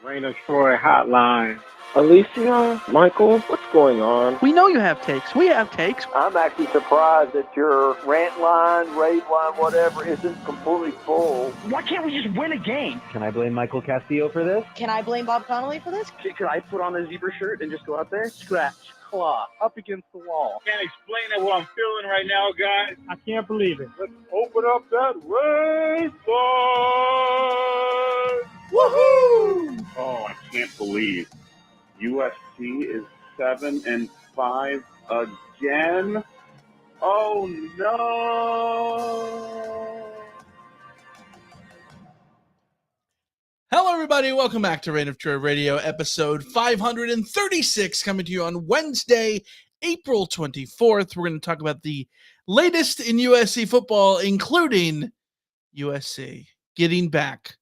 Rain of Troy Hotline. Alicia, Michael, what's going on? We know you have takes. We have takes. I'm actually surprised that your rant line, rave line, whatever, isn't completely full. Why can't we just win a game? Can I blame Michael Castillo for this? Can I blame Bob Connolly for this? Could I put on a zebra shirt and just go out there? Scratch, claw, up against the wall. Can't explain it what I'm feeling right now, guys. I can't believe it. Let's open up that race line. Woohoo! Oh, I can't believe USC is 7-5 again. Oh no! Hello, everybody. Welcome back to Rant Line Radio, episode 536, coming to you on Wednesday, April 24th. We're going to talk about the latest in USC football, including USC getting back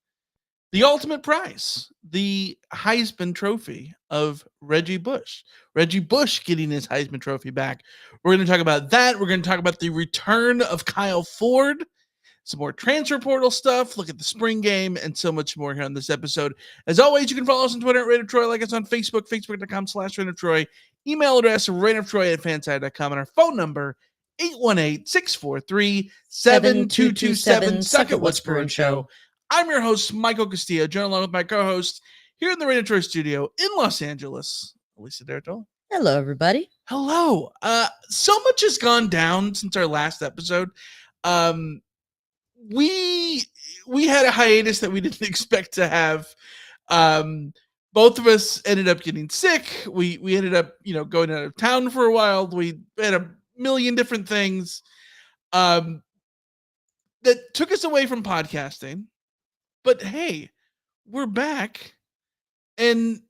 the ultimate prize, the Heisman Trophy of Reggie Bush. Reggie Bush getting his Heisman Trophy back. We're going to talk about that. We're going to talk about the return of Kyle Ford, some more transfer portal stuff, look at the spring game, and so much more here on this episode. As always, you can follow us on Twitter at Rant Troy, like us on Facebook, facebook.com/Rant email address rantoftroy@fanside.com, and our phone number, 818-643-7227. Suck it, What's Brewing Show. I'm your host, Michael Castillo, joined along with my co-host here in the Rant Troy studio in Los Angeles, Alicia Dertol. Hello, everybody. Hello. So much has gone down since our last episode. We had a hiatus that we didn't expect to have. Both of us ended up getting sick. We ended up, going out of town for a while. We had a million different things that took us away from podcasting. But hey, we're back, and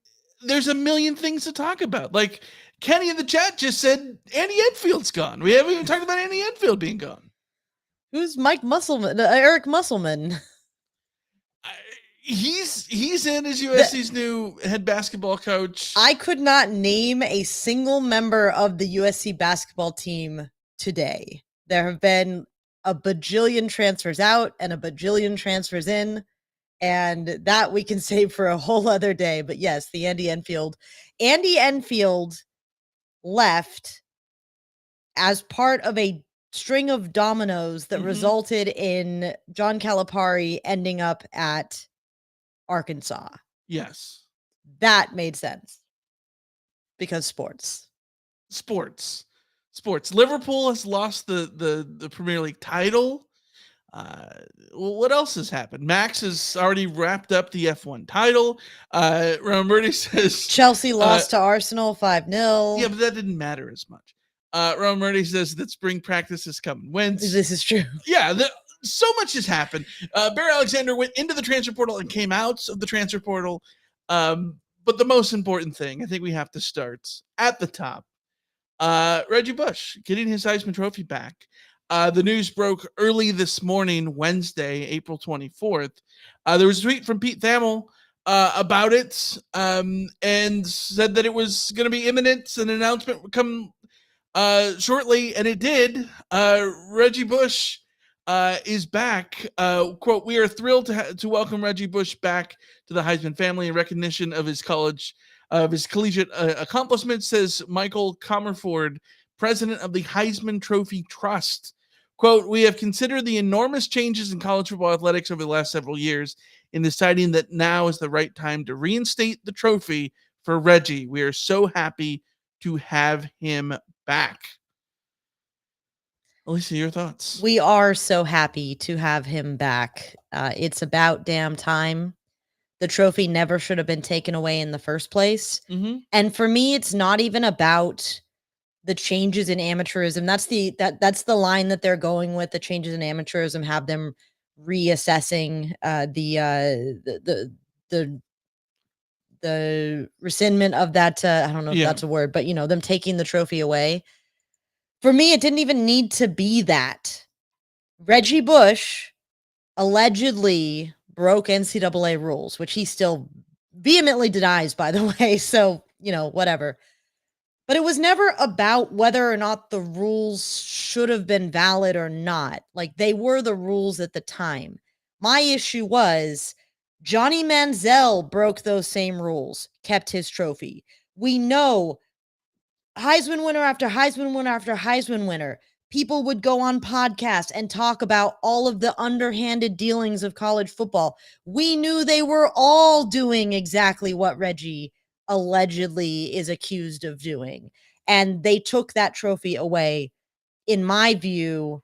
there's a million things to talk about. Like Kenny in the chat just said, Andy Enfield's gone. We haven't even talked about Andy Enfield being gone. Who's Mike Musselman? Eric Musselman. He's in as USC's new head basketball coach. I could not name a single member of the USC basketball team today. There have been a bajillion transfers out and a bajillion transfers in, and that we can save for a whole other day. But yes, the Andy Enfield left as part of a string of dominoes that resulted in John Calipari ending up at Arkansas. Yes. That made sense. Because sports. Liverpool has lost the Premier League title. What else has happened? Max has already wrapped up the F1 title. Roman says Chelsea lost to Arsenal 5-0. Yeah, but that didn't matter as much. Roman says that spring practice is coming Wednesday. This is true. Yeah, so much has happened. Barry Alexander went into the transfer portal and came out of the transfer portal. But the most important thing, I think we have to start at the top. Reggie Bush getting his Heisman Trophy back. The news broke early this morning, Wednesday, April 24th. There was a tweet from Pete Thamel about it and said that it was going to be imminent. An announcement would come shortly, and it did. Reggie Bush is back. Quote, "We are thrilled to welcome Reggie Bush back to the Heisman family in recognition of his collegiate accomplishments," says Michael Comerford, president of the Heisman Trophy Trust. Quote, "We have considered the enormous changes in college football athletics over the last several years in deciding that now is the right time to reinstate the trophy for Reggie. We are so happy to have him back." Alicia, your thoughts? We are so happy to have him back. It's about damn time. The trophy never should have been taken away in the first place. Mm-hmm. And for me, it's not even about the changes in amateurism. That's the line that they're going with. The changes in amateurism have them reassessing the rescindment of that. I don't know if that's a word, but them taking the trophy away. For me, it didn't even need to be that. Reggie Bush allegedly broke NCAA rules, which he still vehemently denies, by the way. So, whatever. But it was never about whether or not the rules should have been valid or not. Like, they were the rules at the time. My issue was Johnny Manziel broke those same rules, kept his trophy. We know Heisman winner after Heisman winner after Heisman winner. People would go on podcasts and talk about all of the underhanded dealings of college football. We knew they were all doing exactly what Reggie allegedly is accused of doing. And they took that trophy away, in my view,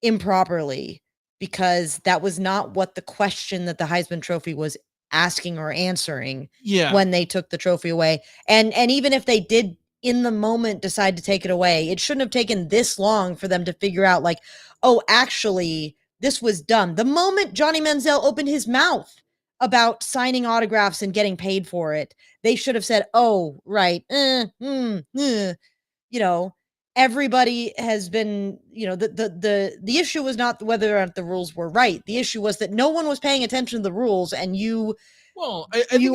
improperly, because that was not what the question that the Heisman Trophy was asking or answering when they took the trophy away. And even if they did in the moment decide to take it away, it shouldn't have taken this long for them to figure out, like, oh, actually, this was dumb. The moment Johnny Manziel opened his mouth about signing autographs and getting paid for it, they should have said, oh, right, everybody has been, the issue was not whether or not the rules were right. The issue was that no one was paying attention to the rules, and you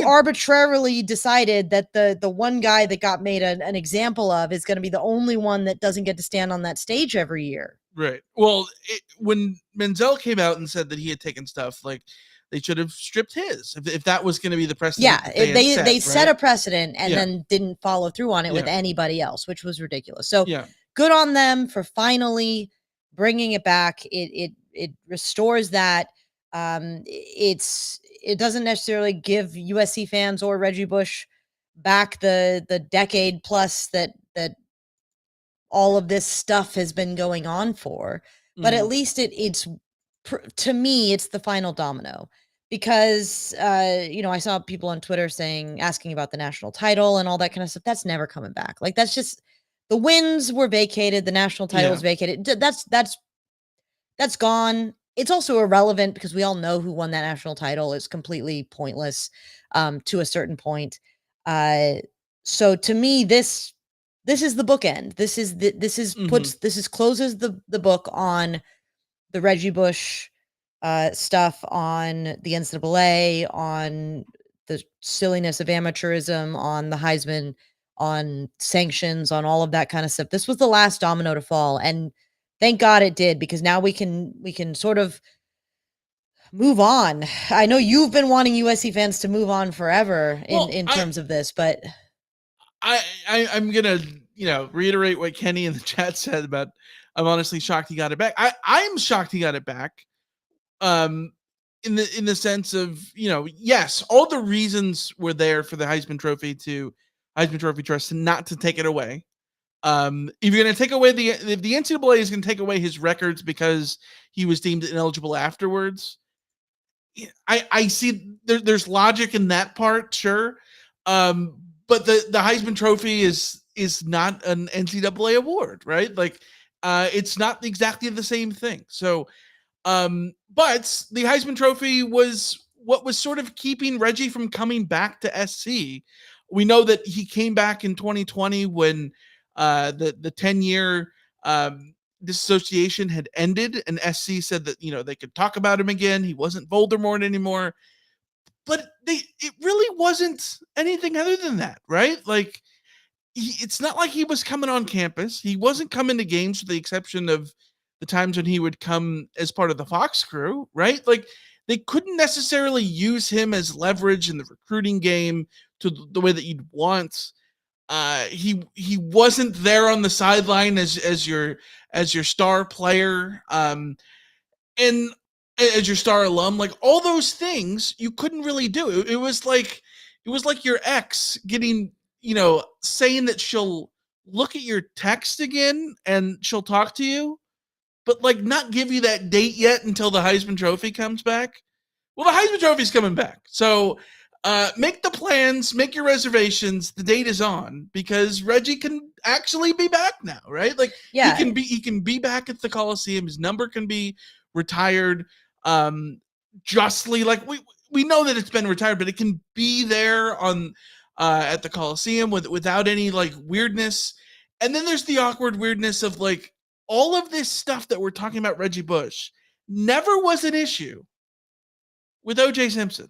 arbitrarily decided that the one guy that got made an example of is going to be the only one that doesn't get to stand on that stage every year. Right. Well, when Manziel came out and said that he had taken stuff, like, they should have stripped his if that was going to be the precedent. Yeah, they set a precedent and then didn't follow through on it with anybody else, which was ridiculous. So good on them for finally bringing it back. It restores that. It doesn't necessarily give USC fans or Reggie Bush back the decade plus that all of this stuff has been going on for, but at least it's to me, it's the final domino, because I saw people on Twitter asking about the national title and all that kind of stuff. That's never coming back. Like, that's just, the wins were vacated, the national title was vacated. That's gone. It's also irrelevant because we all know who won that national title. It's completely pointless to a certain point. So to me, this is the bookend. This closes the book on the Reggie Bush stuff, on the NCAA, on the silliness of amateurism, on the Heisman, on sanctions, on all of that kind of stuff. This was the last domino to fall, and thank God it did, because now we can sort of move on. I know you've been wanting USC fans to move on forever in terms of this, but I'm gonna reiterate what Kenny in the chat said about, I'm honestly shocked he got it back. I'm shocked he got it back. In the sense of, yes, all the reasons were there for the Heisman Trophy Trust not to take it away. If you're going to take away if the NCAA is going to take away his records because he was deemed ineligible afterwards, I see there's logic in that part, sure. But the Heisman Trophy is not an NCAA award, right? Like, it's not exactly the same thing. So, but the Heisman Trophy was what was sort of keeping Reggie from coming back to SC. We know that he came back in 2020 when the 10-year disassociation had ended, and SC said that they could talk about him again. He wasn't Voldemort anymore, but it really wasn't anything other than that, right? Like, it's not like he was coming on campus. He wasn't coming to games, with the exception of the times when he would come as part of the Fox crew, right? Like, they couldn't necessarily use him as leverage in the recruiting game to the way that you'd want. He wasn't there on the sideline as your star player, and as your star alum. Like, all those things you couldn't really do. It was like your ex getting, saying that she'll look at your text again and she'll talk to you, but like not give you that date yet until the Heisman Trophy comes back. Well, the Heisman Trophy's coming back. So make the plans, make your reservations. The date is on, because Reggie can actually be back now, right? Like, he can be back at the Coliseum. His number can be retired justly. Like, we know that it's been retired, but it can be there on at the Coliseum without any like weirdness. And then there's the awkward weirdness of, like, all of this stuff that we're talking about Reggie Bush never was an issue with OJ Simpson.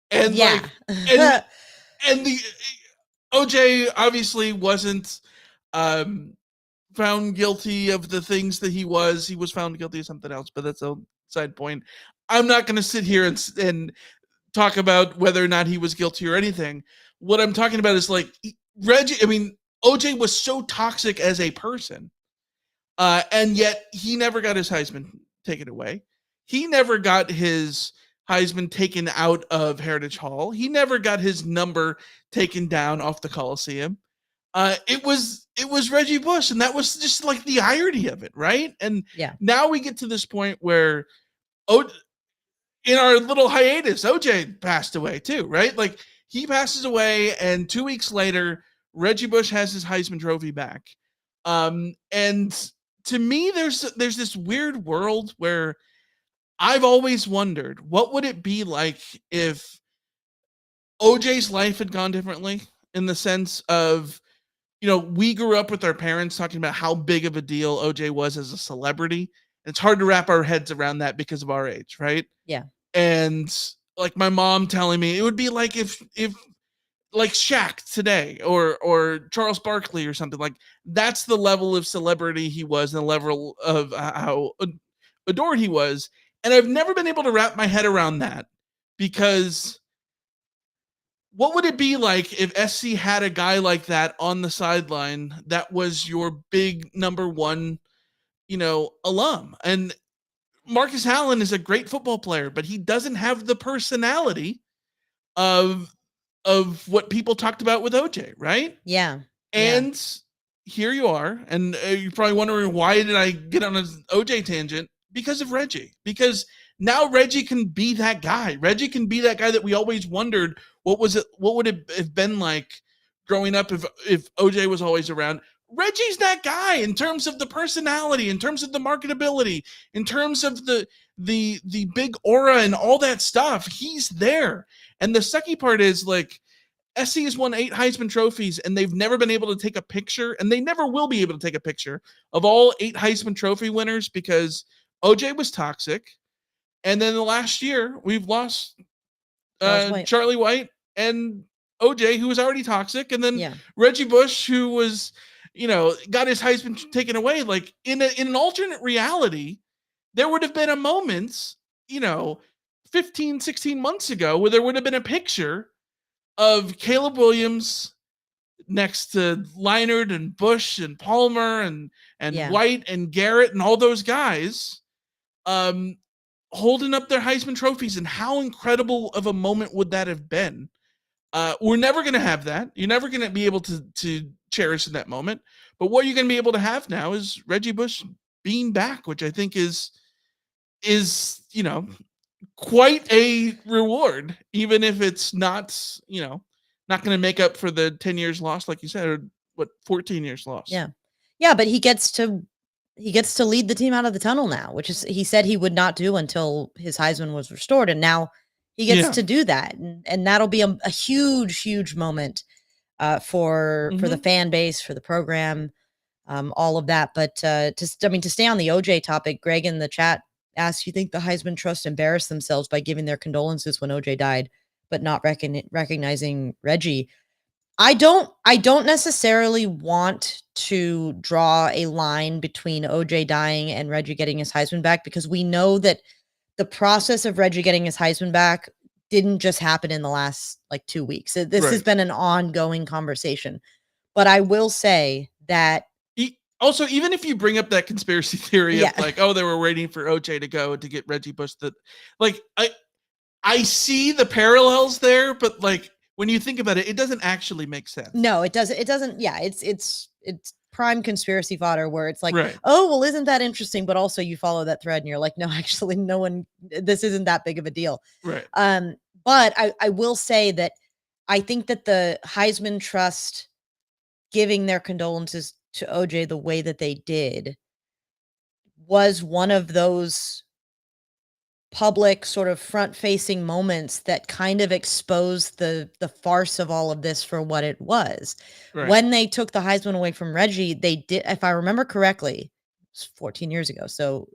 And like, and the OJ obviously wasn't found guilty of the things that he was found guilty of something else, but that's a side point. I'm not going to sit here and talk about whether or not he was guilty or anything. What I'm talking about is like OJ was so toxic as a person, and yet he never got his Heisman taken away. He never got his Heisman taken out of Heritage Hall. He never got his number taken down off the Coliseum. It was Reggie Bush, and that was just like the irony of it, right? And now we get to this point where in our little hiatus, OJ passed away too, right? Like he passes away, and 2 weeks later, Reggie Bush has his Heisman Trophy back. And to me, there's this weird world where I've always wondered, what would it be like if OJ's life had gone differently, in the sense of, we grew up with our parents talking about how big of a deal OJ was as a celebrity. It's hard to wrap our heads around that because of our age, right? Yeah. And like my mom telling me it would be like if like Shaq today or Charles Barkley or something, like that's the level of celebrity he was and the level of how adored he was. And I've never been able to wrap my head around that, because what would it be like if SC had a guy like that on the sideline that was your big number one, alum? And Marcus Allen is a great football player, but he doesn't have the personality of what people talked about with OJ, right? Yeah. And here you are, and you're probably wondering, why did I get on an OJ tangent? Because of Reggie. Because now Reggie can be that guy. Reggie can be that guy that we always wondered, what would it have been like growing up if OJ was always around. Reggie's that guy in terms of the personality, in terms of the marketability, in terms of the big aura and all that stuff. He's there. And the sucky part is, like, SC has won 8 Heisman trophies, and they've never been able to take a picture, and they never will be able to take a picture of all 8 Heisman Trophy winners, because OJ was toxic. And then the last year, we've lost Charlie White and OJ, who was already toxic, and then Reggie Bush, who was, got his Heisman taken away. Like, in an alternate reality, there would have been a moment, 15, 16 months ago, where there would have been a picture of Caleb Williams next to Leinart and Bush and Palmer and White and Garrett and all those guys, holding up their Heisman trophies. And how incredible of a moment would that have been? We're never going to have that. You're never going to be able to cherish in that moment. But what you're going to be able to have now is Reggie Bush being back, which I think is quite a reward, even if it's not going to make up for the 10 years lost, like you said, or 14 years lost. Yeah, but he gets to lead the team out of the tunnel now, which is, he said he would not do until his Heisman was restored, and now he gets to do that, and that'll be a huge moment for the fan base, for the program, all of that. But to stay on the OJ topic, Greg in the chat asks, you think the Heisman Trust embarrassed themselves by giving their condolences when OJ died, but not recognizing Reggie? I don't necessarily want to draw a line between OJ dying and Reggie getting his Heisman back, because we know that the process of Reggie getting his Heisman back didn't just happen in the last 2 weeks. This has been an ongoing conversation. But I will say that also, even if you bring up that conspiracy theory of they were waiting for OJ to go to get Reggie Bush, I see the parallels there, but when you think about it, it doesn't actually make sense. No, it doesn't. It doesn't. Yeah, it's prime conspiracy fodder, where it's like, oh, well, isn't that interesting? But also you follow that thread and you're like, no, actually, this isn't that big of a deal. Right. But I will say that I think that the Heisman Trust giving their condolences to OJ the way that they did was one of those public sort of front-facing moments that kind of exposed the farce of all of this for what it was. Right. When they took the Heisman away from Reggie, they did, if I remember correctly, it's 14 years ago, so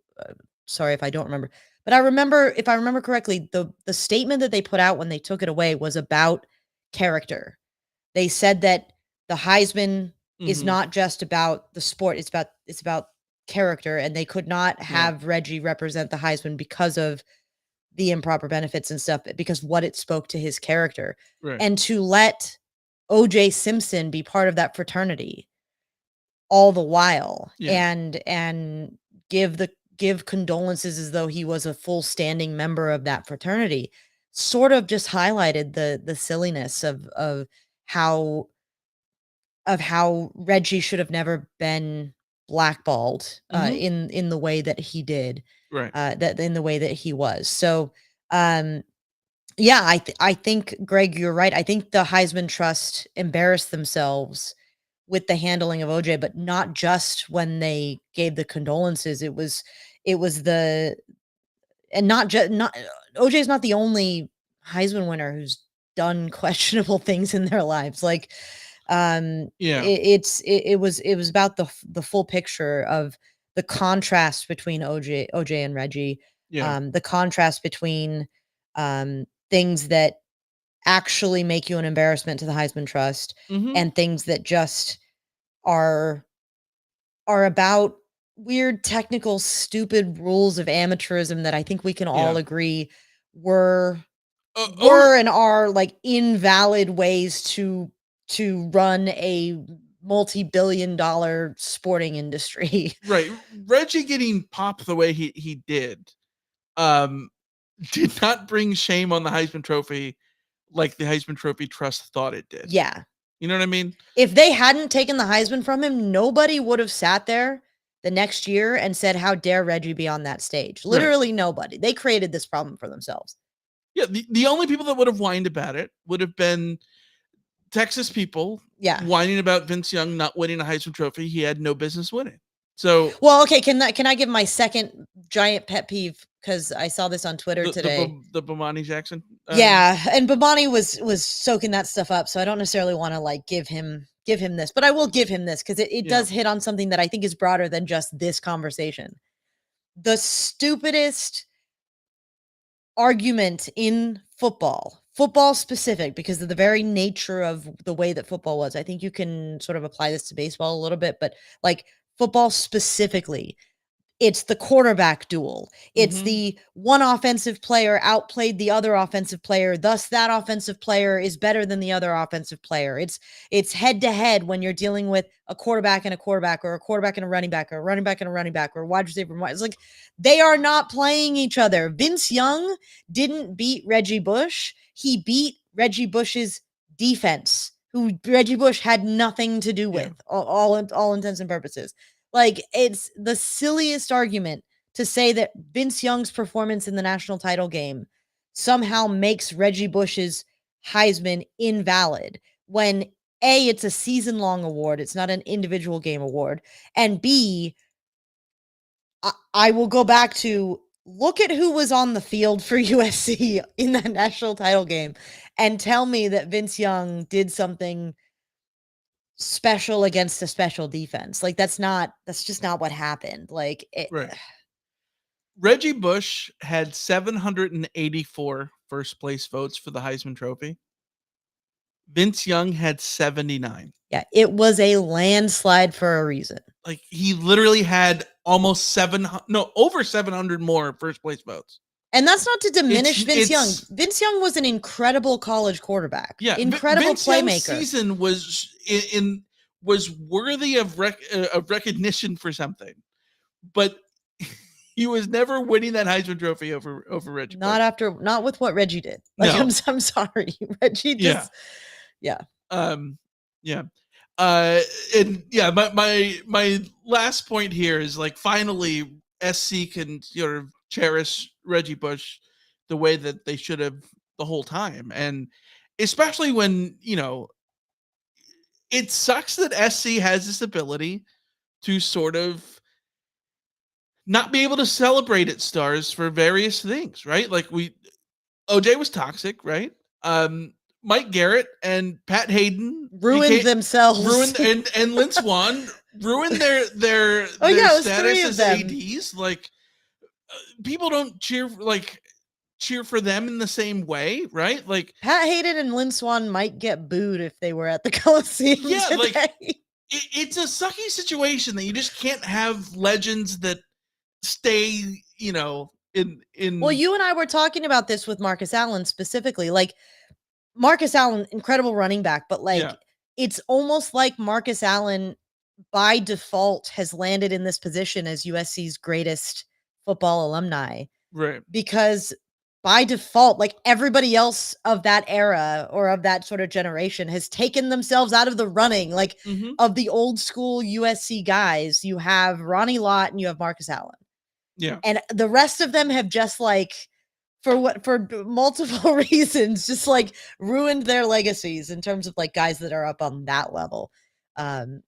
sorry if I don't remember, but if I remember correctly, the statement that they put out when they took it away was about character. They said that the Heisman is not just about the sport, it's about character, and they could not have Reggie represent the Heisman because of the improper benefits and stuff because what it spoke to his character. Right. And to let O.J. Simpson be part of that fraternity all the while and give condolences as though he was a full standing member of that fraternity sort of just highlighted the silliness of how Reggie should have never been blackballed in the way that he did, right? That in the way that he was. So, yeah, I think Greg, you're right. I think the Heisman Trust embarrassed themselves with the handling of OJ, but not just when they gave the condolences. It was the and not OJ is not the only Heisman winner who's done questionable things in their lives. Like, it was about the full picture of the contrast between OJ and Reggie. The contrast between things that actually make you an embarrassment to the Heisman Trust and things that just are about weird technical stupid rules of amateurism that I think we can all agree were and are like invalid ways to run a multi-billion-dollar sporting industry. Right. Reggie getting popped the way he did did not bring shame on the Heisman Trophy like the Heisman Trophy Trust thought it did. Yeah. You know what I mean? If they hadn't taken the Heisman from him, nobody would have sat there the next year and said, how dare Reggie be on that stage? Literally nobody. They created this problem for themselves. Yeah, the only people that would have whined about it would have been Texas people whining about Vince Young not winning a Heisman Trophy he had no business winning. So, well, okay, can I give my second giant pet peeve because I saw this on Twitter today. The Bomani Jackson. Yeah, and Bomani was soaking that stuff up, so I don't necessarily want to like give him this, but I will give him this because it does hit on something that I think is broader than just this conversation. The stupidest argument in football specific, because of the very nature of the way that football was. I think you can sort of apply this to baseball a little bit, but like football specifically, it's the quarterback duel. It's the one offensive player outplayed the other offensive player. Thus, that offensive player is better than the other offensive player. It's head to head when you're dealing with a quarterback and a quarterback, or a quarterback and a running back, or a running back and a running back, or a wide receiver. It's like they are not playing each other. Vince Young didn't beat Reggie Bush. He beat Reggie Bush's defense, who Reggie Bush had nothing to do with, all intents and purposes. Like, it's the silliest argument to say that Vince Young's performance in the national title game somehow makes Reggie Bush's Heisman invalid when A, it's a season-long award. It's not an individual game award. And B, I will go back to look at who was on the field for USC in that national title game and tell me that Vince Young did something special against a special defense. Like, that's just not what happened. Like, Reggie Bush had 784 first place votes for the Heisman Trophy. Vince Young had 79. Yeah, it was a landslide for a reason. Like, he literally had almost over 700 more first place votes. And that's not to diminish Vince Young. Vince Young was an incredible college quarterback. Yeah, incredible Vince playmaker. Young's season was worthy of recognition for something, but he was never winning that Heisman Trophy over Reggie. Not with what Reggie did. Like, no. I'm sorry, Reggie. Just and my last point here is, like, finally SC can sort of cherish Reggie Bush the way that they should have the whole time. And especially when, it sucks that SC has this ability to sort of not be able to celebrate its stars for various things, right? Like, OJ was toxic, right? Mike Garrett and Pat Hayden ruined themselves. And Lynn Swann ruined their status as ADs. Like, people don't cheer for them in the same way, right? Like, Pat Hayden and Lynn Swann might get booed if they were at the Coliseum today. Like, it's a sucky situation that you just can't have legends that stay, Well, you and I were talking about this with Marcus Allen specifically. Like Marcus Allen, incredible running back, but it's almost like Marcus Allen by default has landed in this position as USC's greatest football alumni. Right. Because by default, like everybody else of that era or of that sort of generation has taken themselves out of the running. Like of the old school USC guys, you have Ronnie Lott and you have Marcus Allen. Yeah. And the rest of them have just for multiple reasons, just like ruined their legacies in terms of like guys that are up on that level.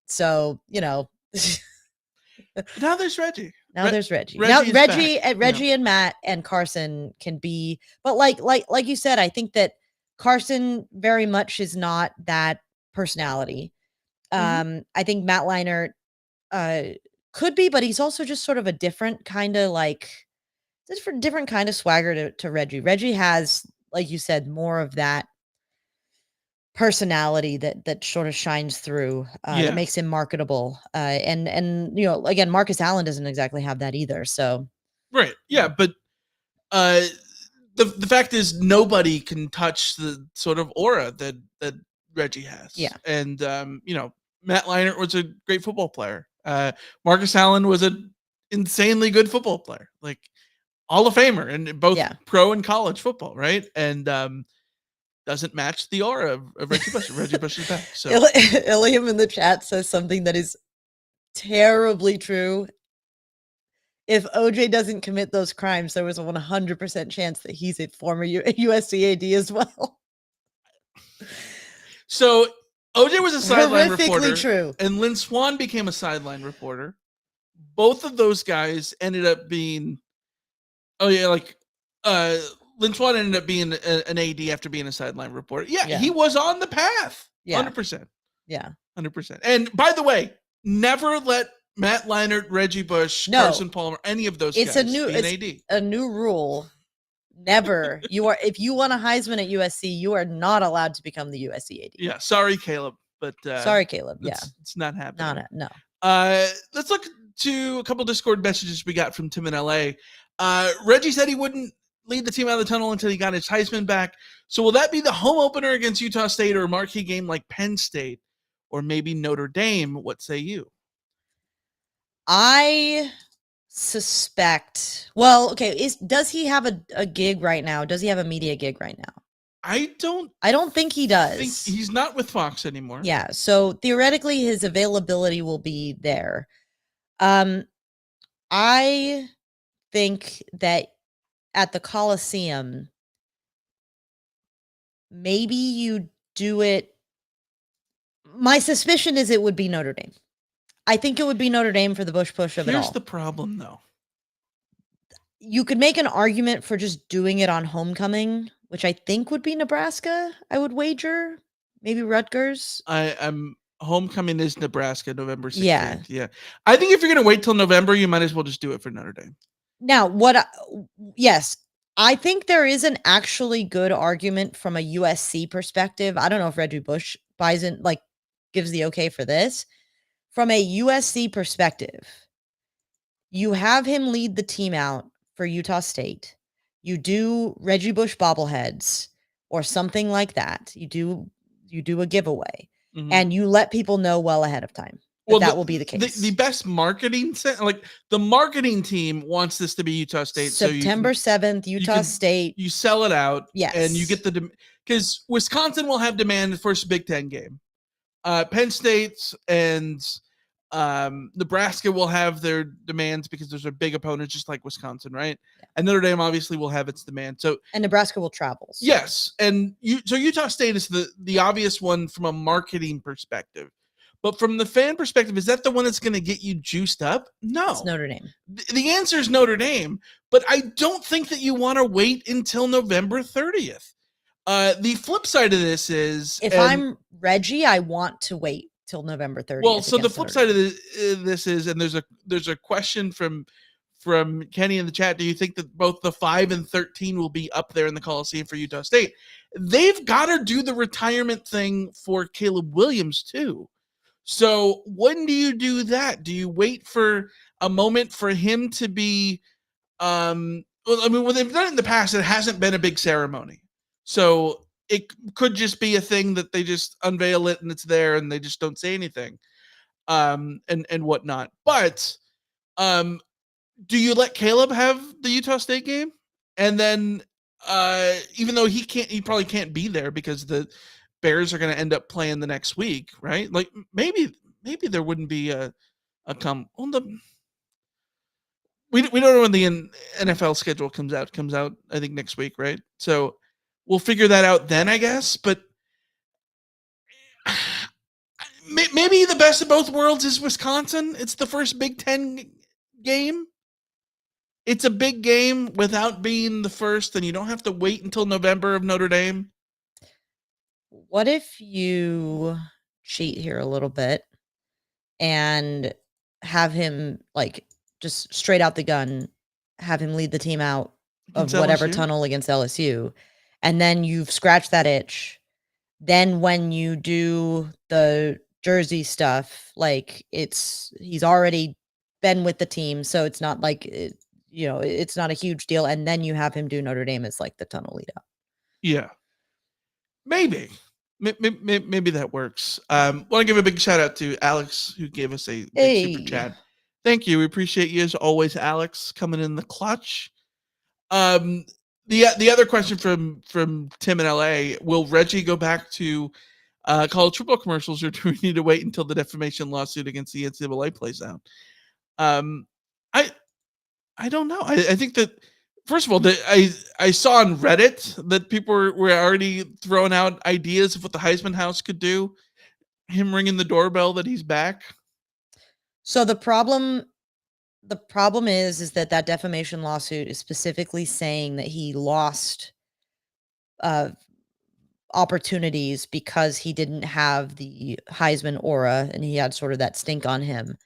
So, now there's Reggie. There's Reggie. Now Reggie and Matt and Carson can be, but like you said, I think that Carson very much is not that personality. I think Matt Leinart could be, but he's also just sort of a different kind of different kind of swagger to Reggie. Reggie has, like you said, more of that personality that sort of shines through, that makes him marketable. And again, Marcus Allen doesn't exactly have that either. So right. Yeah, but the fact is nobody can touch the sort of aura that Reggie has. Yeah. And Matt Leinart was a great football player. Marcus Allen was an insanely good football player, like Hall of Famer in both pro and college football, right? And doesn't match the aura of Reggie Bush. Reggie Bush is back. So Iliam in the chat says something that is terribly true. If OJ doesn't commit those crimes, there was a 100% chance that he's a former USC AD as well. So OJ was a sideline reporter. True. And Lynn Swann became a sideline reporter. Both of those guys ended up being, Lynn Swann ended up being an AD after being a sideline reporter. Yeah, he was on the path. 100%. Yeah. 100%. And by the way, never let Matt Leinart, Reggie Bush, Carson Palmer, any of those guys be an AD. A new rule. Never. If you won a Heisman at USC, you are not allowed to become the USC AD. Yeah. Sorry, Caleb. But sorry, Caleb. It's not happening. No. Let's look to a couple Discord messages we got from Tim in LA. Reggie said he wouldn't lead the team out of the tunnel until he got his Heisman back. So will that be the home opener against Utah State or a marquee game like Penn State or maybe Notre Dame? What say you? I suspect. Well, okay. Does he have a gig right now? Does he have a media gig right now? I don't think he does. He's not with Fox anymore. Yeah. So theoretically, his availability will be there. I think that at the Coliseum, maybe you do it. My suspicion is it would be Notre Dame. I think it would be Notre Dame for the Bush push of it all. Here's the problem, though. You could make an argument for just doing it on homecoming, which I think would be Nebraska, I would wager. Maybe Rutgers. Homecoming is Nebraska, November 16th. Yeah. I think if you're going to wait till November, you might as well just do it for Notre Dame. Now, yes, I think there is an actually good argument from a USC perspective. I don't know if Reggie Bush gives the okay for this. From a USC perspective, you have him lead the team out for Utah State. You do Reggie Bush bobbleheads or something like that. You do a giveaway, and you let people know well ahead of time that will be the case. The best marketing, the marketing team wants this to be Utah State. September 7th, Utah State. You sell it out, yes, and you get because Wisconsin will have demand the first Big Ten game. Penn State and Nebraska will have their demands because those are big opponents, just like Wisconsin, right? Yeah. And Notre Dame obviously will have its demand. And Nebraska will travel. So. Yes, and Utah State is the obvious one from a marketing perspective, but from the fan perspective, is that the one that's going to get you juiced up? No, it's Notre Dame. The answer is Notre Dame, but I don't think that you want to wait until November 30th. The flip side of this is, if I'm Reggie, I want to wait till November 30th. Well, so the flip side of this is, and there's a question from Kenny in the chat. Do you think that both the 5 and 13 will be up there in the Coliseum for Utah State? They've got to do the retirement thing for Caleb Williams too. So when do you do that? Do you wait for a moment for him to be, Well, I mean, when they've done it in the past, it hasn't been a big ceremony. So it could just be a thing that they just unveil it and it's there and they just don't say anything, and whatnot. But do you let Caleb have the Utah State game? And then even though he probably can't be there because the Bears are going to end up playing the next week, right? Like maybe there wouldn't be a come. Well, we don't know when the NFL schedule comes out. It comes out, I think, next week, right? So we'll figure that out then, I guess. But maybe the best of both worlds is Wisconsin. It's the first Big Ten game. It's a big game without being the first, and you don't have to wait until November of Notre Dame. What if you cheat here a little bit and have him like just straight out the gun, have him lead the team out of whatever tunnel against LSU, and then you've scratched that itch. Then when you do the jersey stuff, like he's already been with the team, so it's not like it's not a huge deal. And then you have him do Notre Dame as like the tunnel lead out. Yeah, maybe that works. Want to give a big shout out to Alex who gave us a big super chat. Thank you. We appreciate you as always, Alex, coming in the clutch. The other question from Tim in LA: will Reggie go back to college football commercials, or do we need to wait until the defamation lawsuit against the NCAA plays out? I don't know. I think that first of all, I saw on Reddit that people were already throwing out ideas of what the Heisman House could do. Him ringing the doorbell that he's back. So the problem is that defamation lawsuit is specifically saying that he lost opportunities because he didn't have the Heisman aura and he had sort of that stink on him.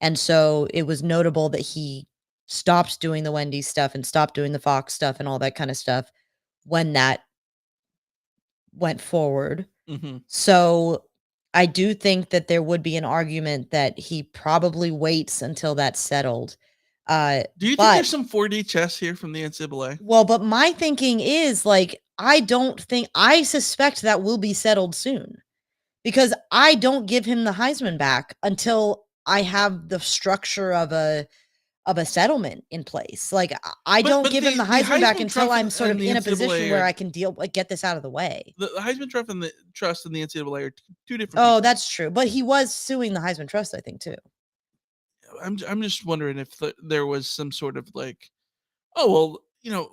And so it was notable that he stopped doing the Wendy's stuff and stopped doing the Fox stuff and all that kind of stuff when that went forward. Mm-hmm. So I do think that there would be an argument that he probably waits until that's settled. Do you think there's some 4D chess here from the NCAA? Well, but my thinking is like, I suspect that will be settled soon because I don't give him the Heisman back until I have the structure of a settlement in place. Like I don't give him the Heisman back until I'm sort of in a position where I can get this out of the way. The Heisman Trophy and the Trust and the NCAA are two different. Oh, that's true. But he was suing the Heisman Trust, I think, too. I'm just wondering if there was some sort of like, oh well, you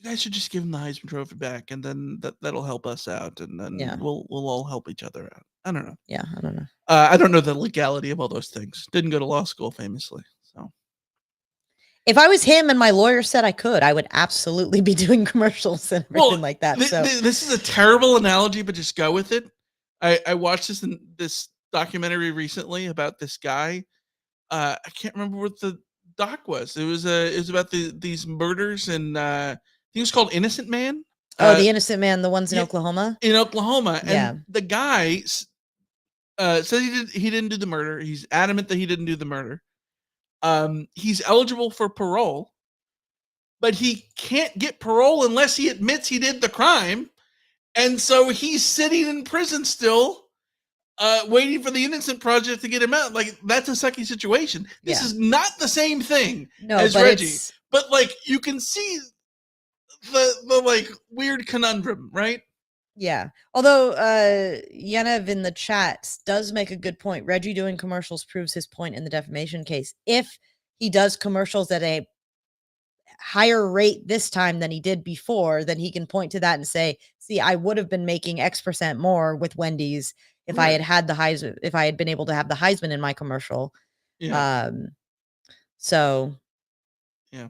guys should just give him the Heisman Trophy back, and then that'll help us out, and then we'll all help each other out. I don't know. Yeah, I don't know. I don't know the legality of all those things. Didn't go to law school, famously. So, if I was him and my lawyer said I could, I would absolutely be doing commercials and everything like that. So this is a terrible analogy, but just go with it. I watched this documentary recently about this guy. I can't remember what the doc was. It was about these murders, and I think it was called Innocent Man. The Innocent Man, the ones in Oklahoma. In Oklahoma, and the guy said he didn't do the murder. He's adamant that he didn't do the murder. He's eligible for parole, but he can't get parole unless he admits he did the crime, and so he's sitting in prison still. Waiting for the Innocent Project to get him out. Like, that's a sucky situation. This is not the same thing as Reggie. But, like, you can see the like, weird conundrum, right? Yeah. Although, Yenev in the chat does make a good point. Reggie doing commercials proves his point in the defamation case. If he does commercials at a higher rate this time than he did before, then he can point to that and say, see, I would have been making X% more with Wendy's if I had the Heisman, if I had been able to have the Heisman in my commercial. Yeah. So, yeah,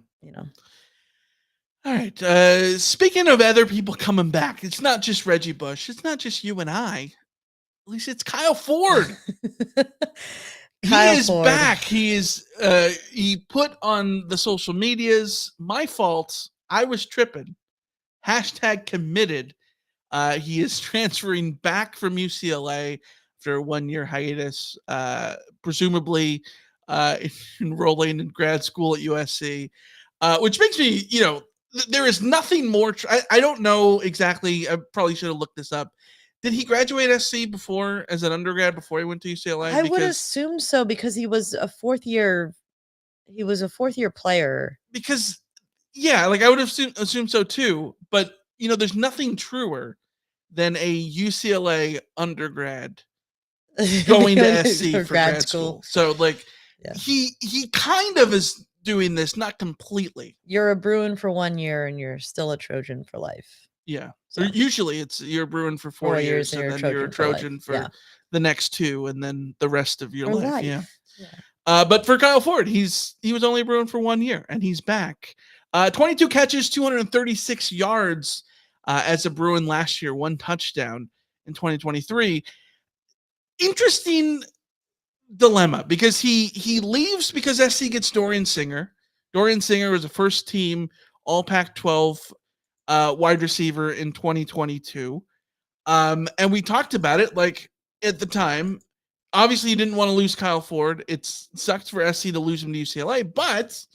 All right. Speaking of other people coming back, it's not just Reggie Bush. It's not just you and I. At least it's Kyle Ford. He is back. He is. He put on the social medias, "My fault. I was tripping." #committed. He is transferring back from UCLA after a 1-year hiatus, presumably enrolling in grad school at USC. which makes me, there is nothing more. I don't know exactly. I probably should have looked this up. Did he graduate SC before as an undergrad before he went to UCLA? I would assume so because he was a fourth year. He was a fourth year player. Because, yeah, like I would assume so too. But there's nothing truer than a UCLA undergrad going to SC for grad school. So like, he kind of is doing this, not completely. You're a Bruin for 1 year and you're still a Trojan for life. Yeah. So usually you're a Bruin for 4 years and then you're a Trojan for the next 2 and then the rest of your life. Yeah. But for Kyle Ford, he was only a Bruin for 1 year and he's back. 22 catches, 236 yards as a Bruin last year, 1 touchdown in 2023. Interesting dilemma because he leaves because SC gets Dorian Singer. Dorian Singer was a first team All Pac-12 wide receiver in 2022. And we talked about it like at the time. Obviously, you didn't want to lose Kyle Ford. It sucked for SC to lose him to UCLA, but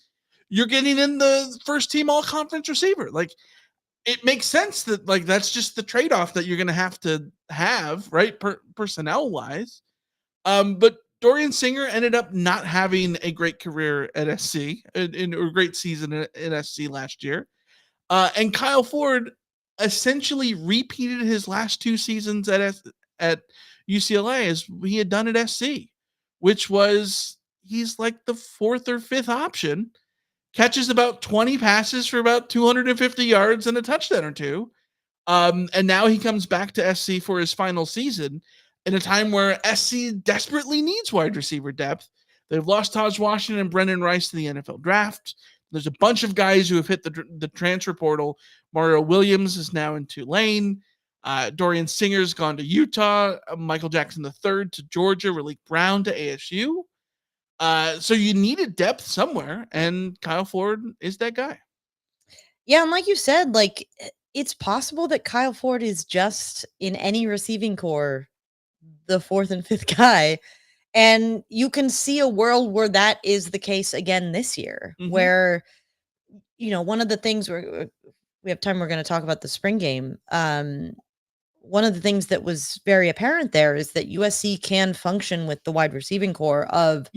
you're getting in the first team all conference receiver. Like, it makes sense that like that's just the trade-off that you're going to have, right? Personnel wise. But Dorian Singer ended up not having a great career at SC in a great season at SC last year. And Kyle Ford essentially repeated his last 2 seasons at UCLA as he had done at SC, which was he's like the 4th or 5th option, catches about 20 passes for about 250 yards and a touchdown or 2. And now he comes back to SC for his final season in a time where SC desperately needs wide receiver depth. They've lost Taj Washington and Brendan Rice to the NFL draft. There's a bunch of guys who have hit the transfer portal. Mario Williams is now in Tulane. Dorian Singer's gone to Utah. Michael Jackson III to Georgia. Raleek Brown to ASU. So you needed depth somewhere, and Kyle Ford is that guy. Yeah, and like you said, like it's possible that Kyle Ford is just in any receiving core the 4th and 5th guy. And you can see a world where that is the case again this year, where, one of the things we have time, we're going to talk about the spring game. One of the things that was very apparent there is that USC can function with the wide receiving core of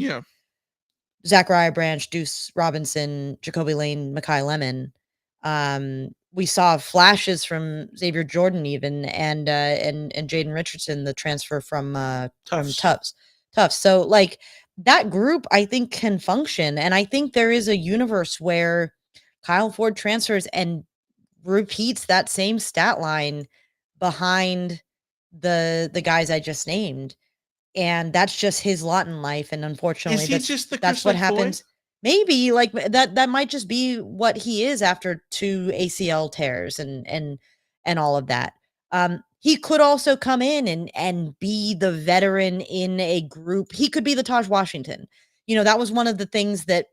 Zachariah Branch, Deuce Robinson, Jacoby Lane, Mekhi Lemon. We saw flashes from Xavier Jordan even and Jaden Richardson, the transfer from Tufts. So like that group, I think can function. And I think there is a universe where Kyle Ford transfers and repeats that same stat line behind the guys I just named. And that's just his lot in life. And unfortunately, that's what happens. Maybe like that might just be what he is after 2 ACL tears and all of that. He could also come in and be the veteran in a group. He could be the Taj Washington. That was one of the things that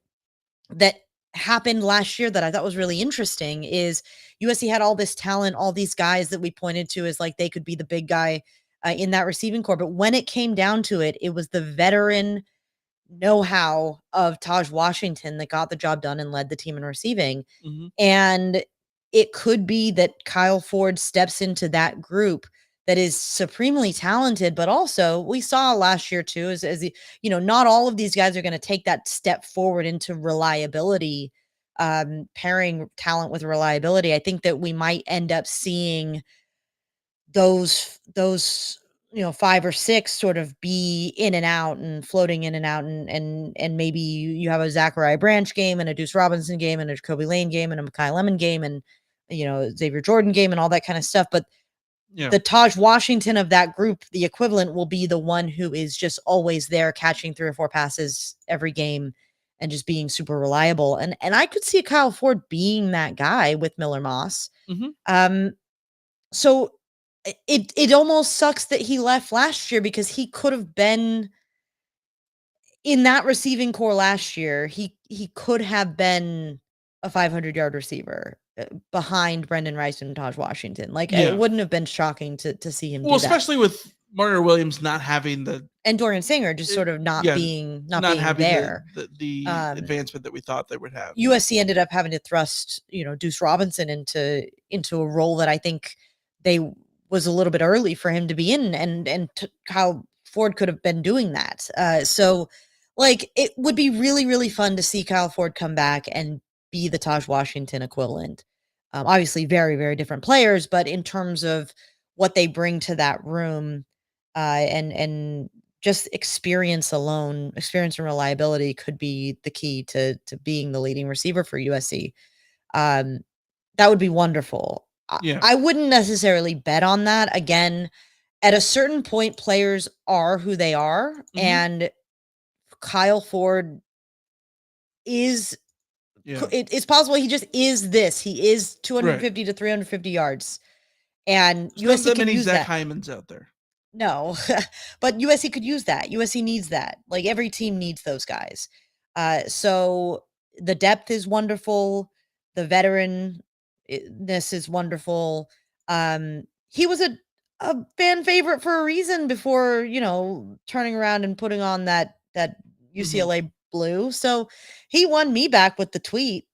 happened last year that I thought was really interesting is USC had all this talent, all these guys that we pointed to as like they could be the big guy in that receiving core. But when it came down to it, it was the veteran know-how of Taj Washington that got the job done and led the team in receiving. And it could be that Kyle Ford steps into that group that is supremely talented, but also we saw last year too, as not all of these guys are going to take that step forward into reliability, pairing talent with reliability. I think that we might end up seeing those 5 or 6 sort of be in and out and floating in and out. And maybe you have a Zachariah Branch game and a Deuce Robinson game and a Jacoby Lane game and a Mekhi Lemon game and, Xavier Jordan game and all that kind of stuff. But the Taj Washington of that group, the equivalent will be the one who is just always there catching 3 or 4 passes every game and just being super reliable. And I could see Kyle Ford being that guy with Miller Moss. So it almost sucks that he left last year because he could have been in that receiving core last year. He could have been a 500-yard receiver behind Brendan Rice and Taj Washington. Like it wouldn't have been shocking to see him. Well, especially with Marner Williams not having the and Dorian Singer just sort of not being having there. the advancement that we thought they would have. USC ended up having to thrust, Deuce Robinson into a role that I think was a little bit early for him to be in, and Kyle Ford could have been doing that. So like it would be really, really fun to see Kyle Ford come back and be the Taj Washington equivalent. Obviously very, very different players, but in terms of what they bring to that room, and just experience and reliability could be the key to being the leading receiver for USC. That would be wonderful. Yeah. I wouldn't necessarily bet on that. Again, at a certain point, players are who they are, and Kyle Ford is. Yeah. It's possible he just is this. He is 250 to 350 yards, and There's USC can use Zach that. Hyman's out there. No, but USC could use that. USC needs that. Like every team needs those guys. So the depth is wonderful. The veteranness is wonderful. He was a fan favorite for a reason before, turning around and putting on that UCLA blue. So he won me back with the tweet.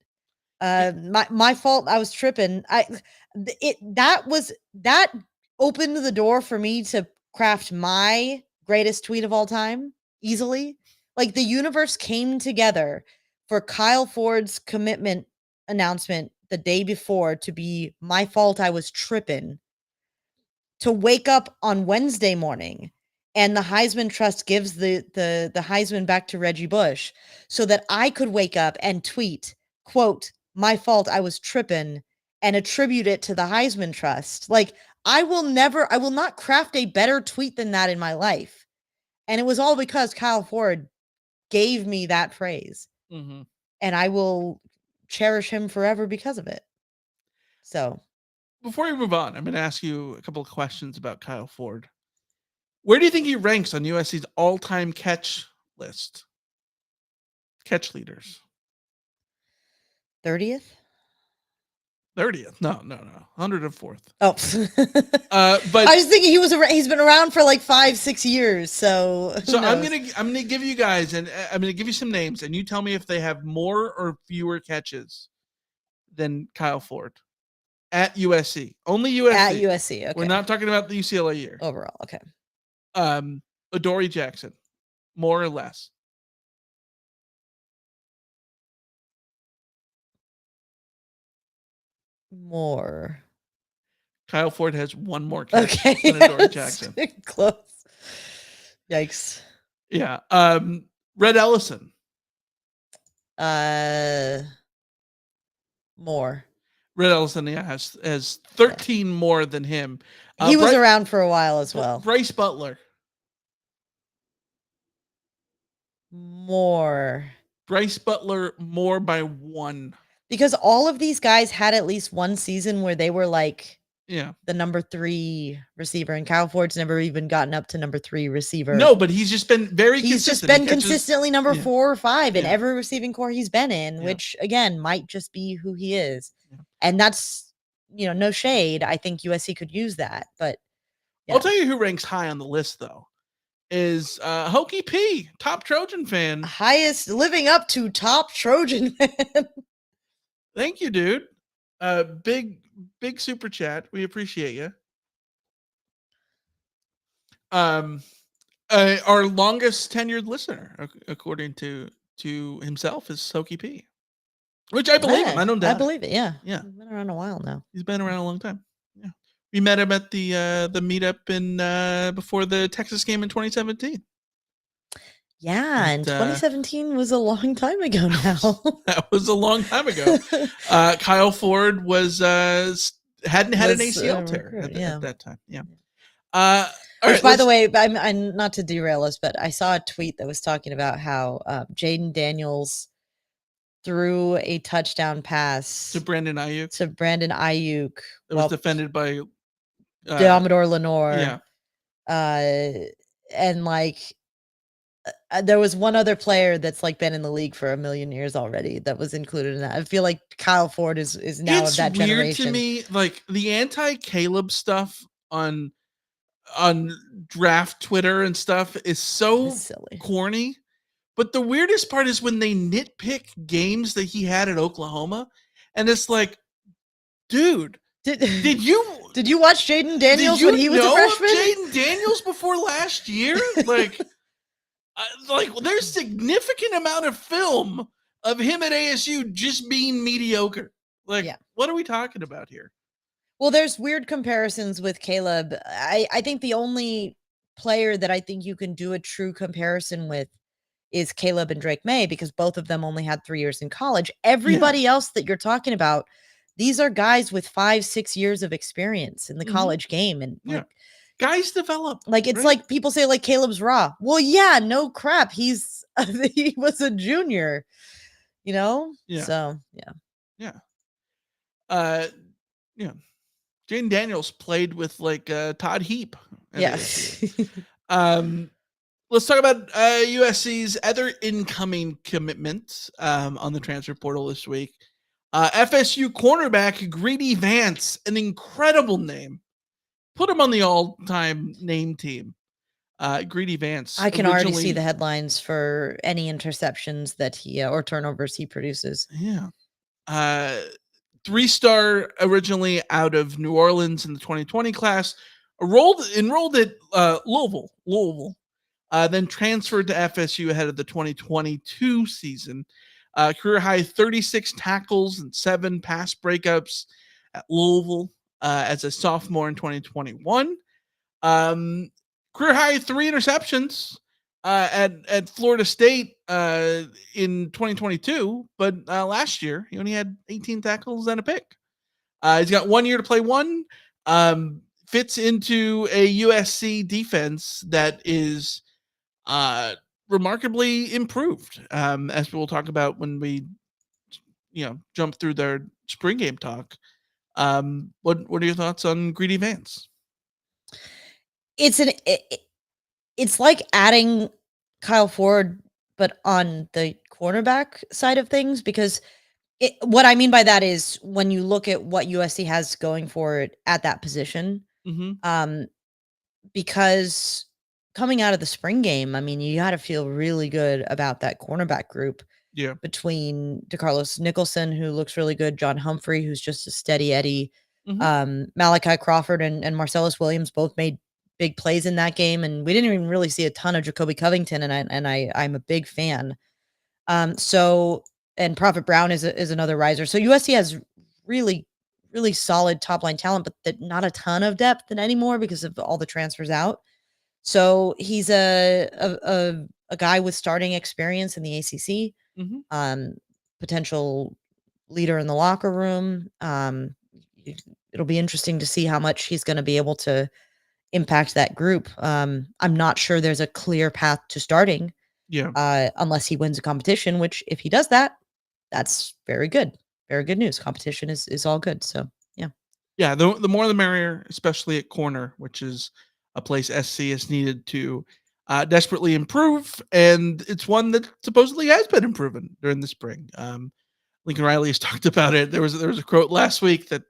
My fault. I was tripping. That opened the door for me to craft my greatest tweet of all time easily. Like the universe came together for Kyle Ford's commitment announcement the day before to be my fault. I was tripping, to wake up on Wednesday morning and the Heisman Trust gives the Heisman back to Reggie Bush so that I could wake up and tweet, quote, my fault, I was tripping, and attribute it to the Heisman Trust. Like I will not craft a better tweet than that in my life. And it was all because Kyle Ford gave me that phrase. Mm-hmm. And I will cherish him forever because of it. So before we move on, I'm going to ask you a couple of questions about Kyle Ford. Where do you think he ranks on USC's all-time catch list? Catch leaders. 30th? 30th? No. 104th. Oh, but I was thinking he's been around for like 5-6 years. So I'm gonna give you guys, and I'm gonna give you some names, and you tell me if they have more or fewer catches than Kyle Ford at USC. Only USC. At USC. Okay. We're not talking about the UCLA year. Overall. Okay. Adoree Jackson, more or less. More. Kyle Ford has one more catch than Adoree Jackson. Close. Yikes. Yeah. Red Ellison. More. Red Ellison, has 13 more than him. He was around for a while as well. Bryce Butler. More. Bryce Butler more by 1. Because all of these guys had at least one season where they were like the number 3 receiver, and Kyle Ford's never even gotten up to number 3 receiver. No, but he's just been very consistent. He's just been consistently number 4 or 5 in every receiving core he's been in, which again might just be who he is. Yeah. And that's, no shade. I think USC could use that, but I'll tell you who ranks high on the list though. Is Hokey P, top Trojan fan. Highest living up to top Trojan fan. Thank you, dude. Big super chat. We appreciate you. Our longest tenured listener, according to himself, is Hokey P. Which I believe him. I don't doubt. I believe it. Yeah. Yeah. He's been around a while now. He's been around a long time. Yeah. We met him at the meetup in before the Texas game in 2017. Yeah, and 2017 was a long time ago now. That was a long time ago. Kyle Ford was hadn't had an ACL tear at that time. Yeah. Which, by the way, I'm not to derail us, but I saw a tweet that was talking about how Jaden Daniels threw a touchdown pass to Brandon Ayuk. It was defended by Deommodore Lenoir. Yeah. And like there was one other player that's like been in the league for a million years already that was included in that. I feel like Kyle Ford is now of that generation. It's weird to me, like the anti-Caleb stuff on on draft Twitter and stuff is so It's silly. corny. But the weirdest part is when they nitpick games that he had at Oklahoma, and it's like, dude, did you watch Jaden Daniels when he was a freshman? Jaden Daniels before last year? Like, there's significant amount of film of him at ASU just being mediocre. Like, what are we talking about here? Well, there's weird comparisons with Caleb. I think the only player that I think you can do a true comparison with is Caleb and Drake May, because both of them only had 3 years in college. Everybody else that you're talking about, these are guys with 5-6 years of experience in the college game. And guys develop. Like, it's like people say, like, Caleb's raw. Well, yeah, no crap. He was a junior, you know? Yeah. So, yeah. Jaden Daniels played with like Todd Heap. Let's talk about USC's other incoming commitments on the transfer portal this week. FSU cornerback Greedy Vance, an incredible name. Put him on the all-time name team. Greedy Vance. I can already see the headlines for any interceptions that he or turnovers he produces. Yeah. 3-star originally out of New Orleans in the 2020 class, enrolled at Louisville. Then transferred to FSU ahead of the 2022 season. Career high 36 tackles and 7 pass breakups at Louisville as a sophomore in 2021. Career high 3 interceptions at Florida State in 2022, but last year he only had 18 tackles and a pick. He's got 1 year to play one. Fits into a USC defense that is remarkably improved, as we'll talk about when we jump through their spring game talk. What are your thoughts on Greedy Vance? It's like adding Kyle Ford, but on the cornerback side of things, because what I mean by that is when you look at what USC has going for it at that position, because coming out of the spring game, I mean, you got to feel really good about that cornerback group. Yeah. Between DeCarlos Nicholson, who looks really good, John Humphrey, who's just a steady Eddie, Malachi Crawford and Marcellus Williams both made big plays in that game, and we didn't even really see a ton of Jacoby Covington, and I'm a big fan. And Prophet Brown is another riser. So USC has really, really solid top line talent, but not a ton of depth anymore because of all the transfers out. So he's a guy with starting experience in the ACC, potential leader in the locker room. It'll be interesting to see how much he's going to be able to impact that group. I'm not sure there's a clear path to starting, unless he wins a competition, which if he does that, that's very good. Very good news. Competition is all good. So, yeah. Yeah, the more the merrier, especially at corner, which is a place SC has needed to desperately improve, and it's one that supposedly has been improving during the spring. Lincoln Riley has talked about it. There was a quote last week that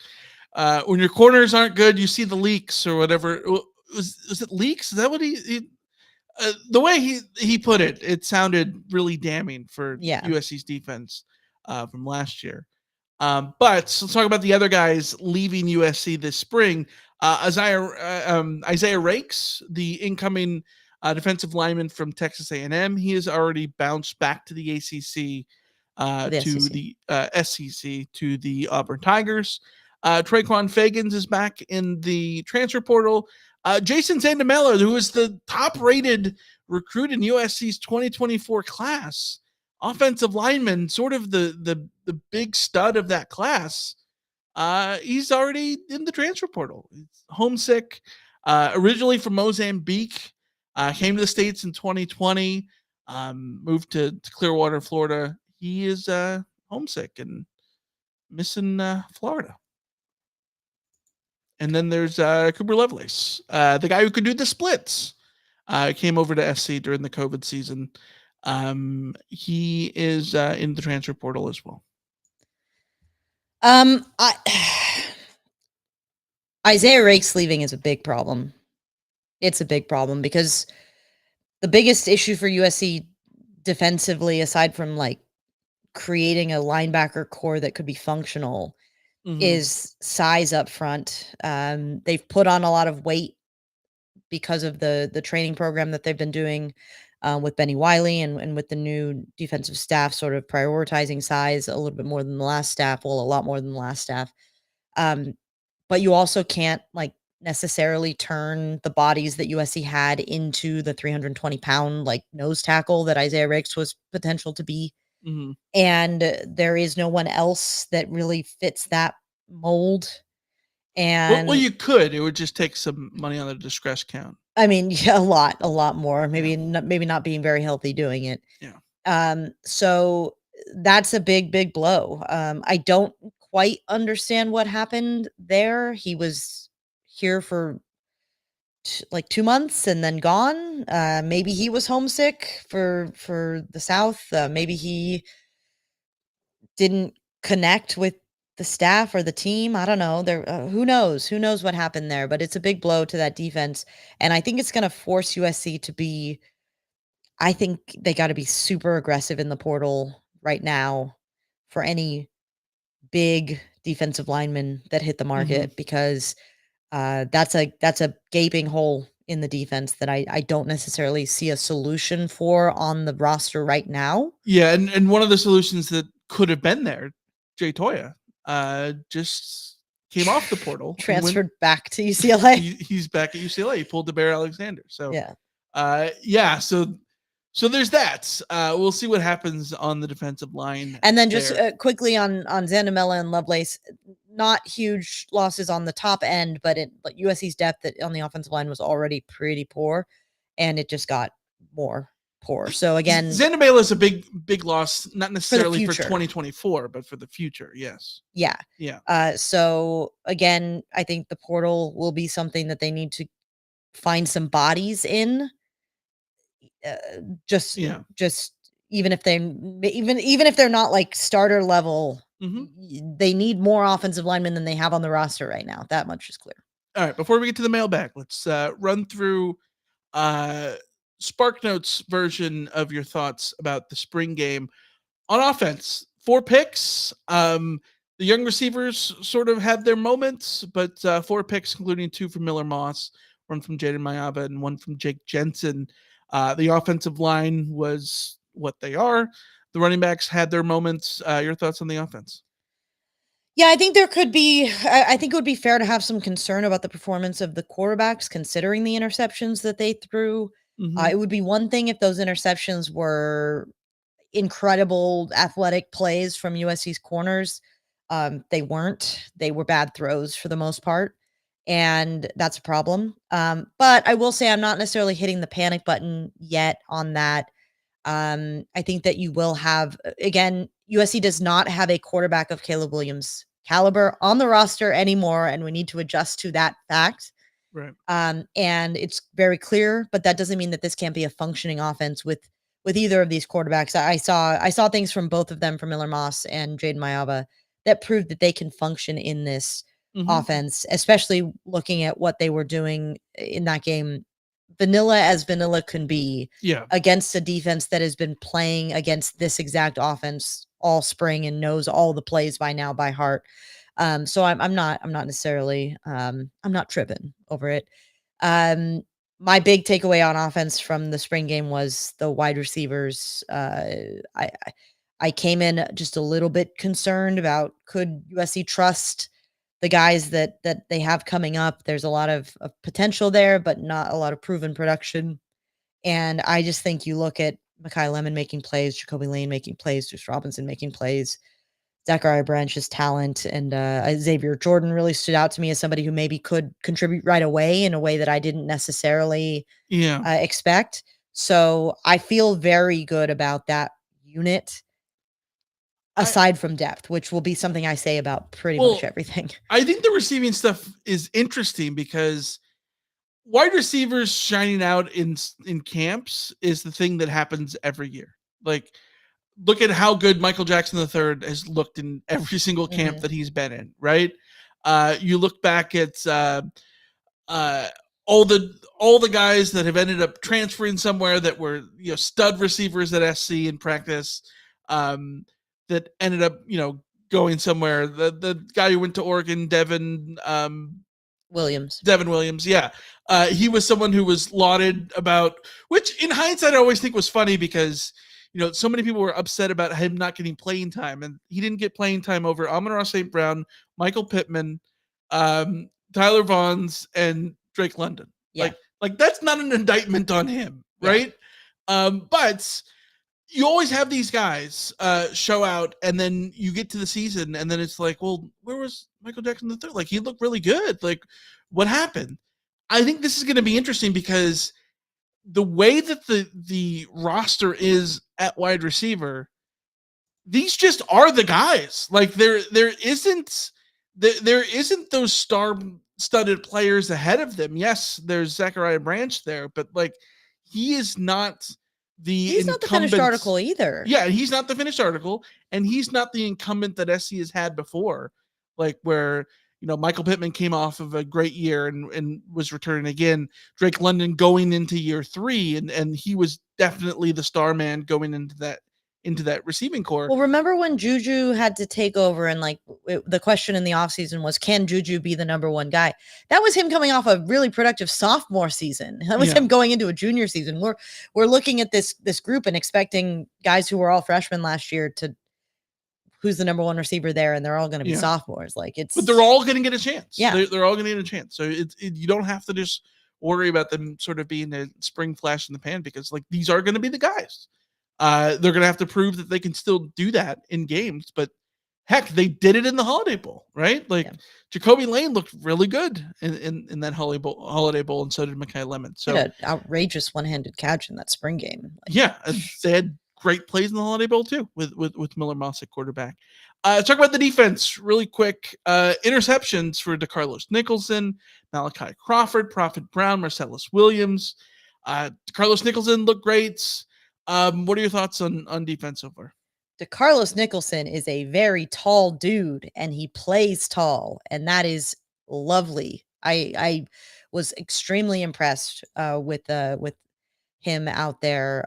when your corners aren't good, you see the leaks or whatever. Was it leaks? Is that what he the way he put it? It sounded really damning for USC's defense from last year. But let's talk about the other guys leaving USC this spring. Isaiah Rakes, the incoming defensive lineman from Texas A&M, he has already bounced back to the ACC, to the SEC, to the Auburn Tigers. Traquan Fagans is back in the transfer portal. Jason Sandamela, who is the top-rated recruit in USC's 2024 class, offensive lineman, sort of the big stud of that class. He's already in the transfer portal. He's homesick, originally from Mozambique, came to the States in 2020, moved to Clearwater, Florida. He is homesick and missing Florida. And then there's Cooper Lovelace, the guy who could do the splits. Came over to SC during the COVID season. He is in the transfer portal as well. Isaiah Rakes leaving is a big problem. It's a big problem because the biggest issue for USC defensively, aside from like creating a linebacker core that could be functional, is size up front. They've put on a lot of weight because of the training program that they've been doing with Benny Wiley and with the new defensive staff sort of prioritizing size a little bit more than the last staff. Well, a lot more than the last staff. But you also can't like necessarily turn the bodies that USC had into the 320-pound like nose tackle that Isaiah Ricks was potential to be. And there is no one else that really fits that mold. And well, you could. It would just take some money on the discretion count. I mean, yeah, a lot more. Maybe not being very healthy doing it. Yeah. So that's a big blow. I don't quite understand what happened there. He was here for like 2 months and then gone. Maybe he was homesick for the South. Maybe he didn't connect with the staff or the team. I don't know. There, who knows what happened there, but it's a big blow to that defense. And I think it's going to force USC to be, I think they got to be super aggressive in the portal right now for any big defensive linemen that hit the market, because that's a gaping hole in the defense that I don't necessarily see a solution for on the roster right now. Yeah, and one of the solutions that could have been there, Jay Toya, just came off the portal, transferred back to UCLA. He's back at UCLA. He pulled the Bear Alexander. So yeah. So there's that. We'll see what happens on the defensive line. And then just quickly on Zandamela and Lovelace, not huge losses on the top end, but USC's depth on the offensive line was already pretty poor, and it just got more poor. So again, Zandamela is a big loss, not necessarily for 2024, 2024, but for the future. Yes. Yeah. So again, I think the portal will be something that they need to find some bodies in. Just even if they're not like starter level, they need more offensive linemen than they have on the roster right now. That much is clear. All right, before we get to the mailbag, let's run through SparkNote's version of your thoughts about the spring game. On offense, 4 picks. The young receivers sort of had their moments, but 4 picks, including 2 from Miller Moss, 1 from Jaden Mayava, and 1 from Jake Jensen. The offensive line was what they are. The running backs had their moments. Your thoughts on the offense? Yeah, I think there could be, I think it would be fair to have some concern about the performance of the quarterbacks, considering the interceptions that they threw. It would be one thing if those interceptions were incredible athletic plays from USC's corners. They weren't. They were bad throws for the most part, and that's a problem. But I will say I'm not necessarily hitting the panic button yet on that. I think that you will have, again, USC does not have a quarterback of Caleb Williams' caliber on the roster anymore, and we need to adjust to that fact. Right. And it's very clear, but that doesn't mean that this can't be a functioning offense with either of these quarterbacks. I saw things from both of them, from Miller Moss and Jaden Mayava, that proved that they can function in this offense, especially looking at what they were doing in that game. Vanilla as vanilla can be against a defense that has been playing against this exact offense all spring and knows all the plays by now by heart. So I'm not necessarily I'm not tripping over it. My big takeaway on offense from the spring game was the wide receivers. I came in just a little bit concerned about, could USC trust the guys that they have coming up? There's a lot of potential there, but not a lot of proven production. And I just think you look at Mekhi Lemon making plays, Jacoby Lane making plays, Deuce Robinson making plays, Zachariah Branch's talent, and Xavier Jordan really stood out to me as somebody who maybe could contribute right away in a way that I didn't necessarily expect. So I feel very good about that unit, aside from depth, which will be something I say about pretty much everything. I think the receiving stuff is interesting because wide receivers shining out in camps is the thing that happens every year. Like, look at how good Michael Jackson III has looked in every single camp that he's been in, right? You look back at all the guys that have ended up transferring somewhere that were stud receivers at SC in practice, that ended up going somewhere. The guy who went to Oregon, Devin Williams. Yeah. He was someone who was lauded about, which in hindsight I always think was funny because so many people were upset about him not getting playing time, and he didn't get playing time over Amon-Ra St. Brown, Michael Pittman, Tyler Vaughns, and Drake London. Yeah. Like that's not an indictment on him, right? But you always have these guys show out, and then you get to the season, and then it's like, well, where was Michael Jackson III? Like, he looked really good. Like, what happened? I think this is going to be interesting because the way that the roster is at wide receiver, these just are the guys. Like, there isn't those star-studded players ahead of them. Yes, there's Zachariah Branch there, but like, he is not he's not the finished article either. Yeah, he's not the finished article, and he's not the incumbent that SC has had before, like where Michael Pittman came off of a great year and was returning again. Drake London going into year 3, and he was definitely the star man going into that receiving core. Well, remember when Juju had to take over, and like the question in the offseason was, can Juju be the number one guy? That was him coming off a really productive sophomore season. That was him going into a junior season. We're looking at this group and expecting guys who were all freshmen last year to who's the number one receiver there, and they're all going to be sophomores. Like, but they're all going to get a chance. Yeah, they're all going to get a chance. So you don't have to just worry about them sort of being a spring flash in the pan, because like these are going to be the guys. They're going to have to prove that they can still do that in games, but heck, they did it in the Holiday Bowl, right? Like Jacoby Lane looked really good in that Holiday Bowl, and so did Mekhi Lemon. So an outrageous one-handed catch in that spring game. They had great plays in the Holiday Bowl too with Miller Moss at quarterback. Talk about the defense really quick. Interceptions for DeCarlos Nicholson, Malachi Crawford, Prophet Brown, Marcellus Williams. DeCarlos Nicholson looked great. What are your thoughts on defense so far? DeCarlos Nicholson is a very tall dude, and he plays tall, and that is lovely. I was extremely impressed with him out there.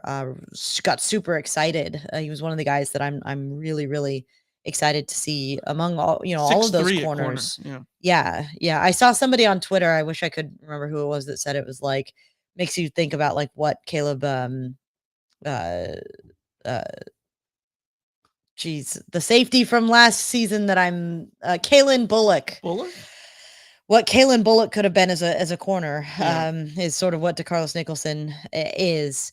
Got super excited. He was one of the guys that I'm really, really excited to see among all all of those corners. Yeah. I saw somebody on Twitter, I wish I could remember who it was, that said it was like, makes you think about like what Caleb the safety from last season that Kalen Bullock. What Kalen Bullock could have been as a corner is sort of what DeCarlos Nicholson is.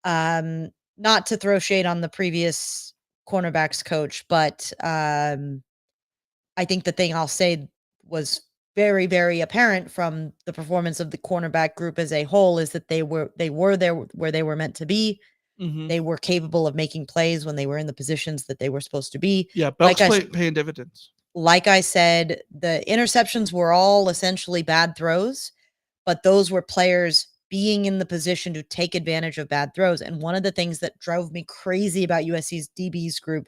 Not to throw shade on the previous cornerbacks coach, but I think the thing I'll say was very, very apparent from the performance of the cornerback group as a whole is that they were there where they were meant to be. Mm-hmm. They were capable of making plays when they were in the positions that they were supposed to be. Yeah, Belk's paying dividends. Like I said, the interceptions were all essentially bad throws, but those were players being in the position to take advantage of bad throws. And one of the things that drove me crazy about USC's DBs group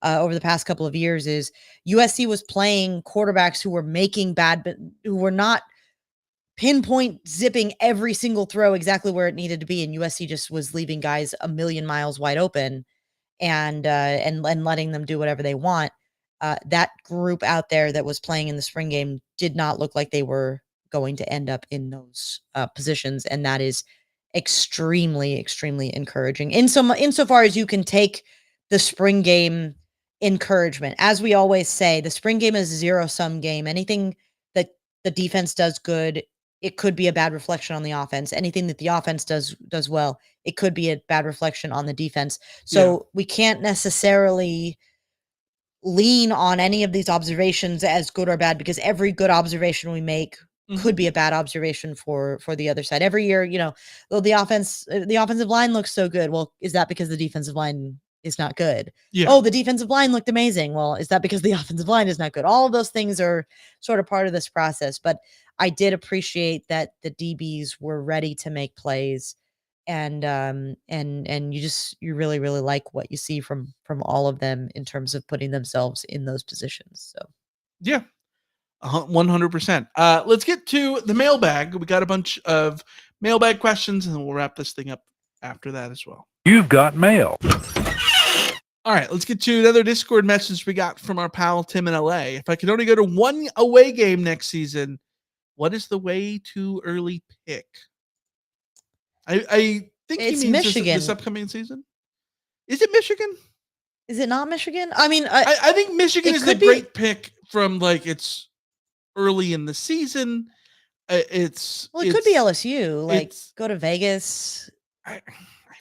over the past couple of years is USC was playing quarterbacks who were making but who were not pinpoint zipping every single throw exactly where it needed to be. And USC just was leaving guys a million miles wide open and letting them do whatever they want. That group out there that was playing in the spring game did not look like they were going to end up in those positions. And that is extremely, extremely encouraging. Insofar as you can take the spring game encouragement. As we always say, the spring game is a zero-sum game. Anything that the defense does good, it could be a bad reflection on the offense. Anything that the offense does well, it could be a bad reflection on the defense. So we can't necessarily lean on any of these observations as good or bad, because every good observation we make could be a bad observation for the other side. Every year, the offensive line looks so good. Well, is that because the defensive line is not good? Yeah. Oh, the defensive line looked amazing. Well, is that because the offensive line is not good? All of those things are sort of part of this process, but I did appreciate that the DBs were ready to make plays, and you really, really like what you see from all of them in terms of putting themselves in those positions. So yeah, 100%. Let's get to the mailbag. We got a bunch of mailbag questions, and we'll wrap this thing up after that as well. You've got mail. All right, let's get to another Discord message we got from our pal Tim in LA. If I could only go to one away game next season, what is the way too early pick? I think It's he means Michigan. this upcoming season. Is it Michigan? Is it not Michigan? I mean, I think Michigan it is a could be- great pick from like it's early in the season. It could be LSU. Like, it's- go to Vegas. I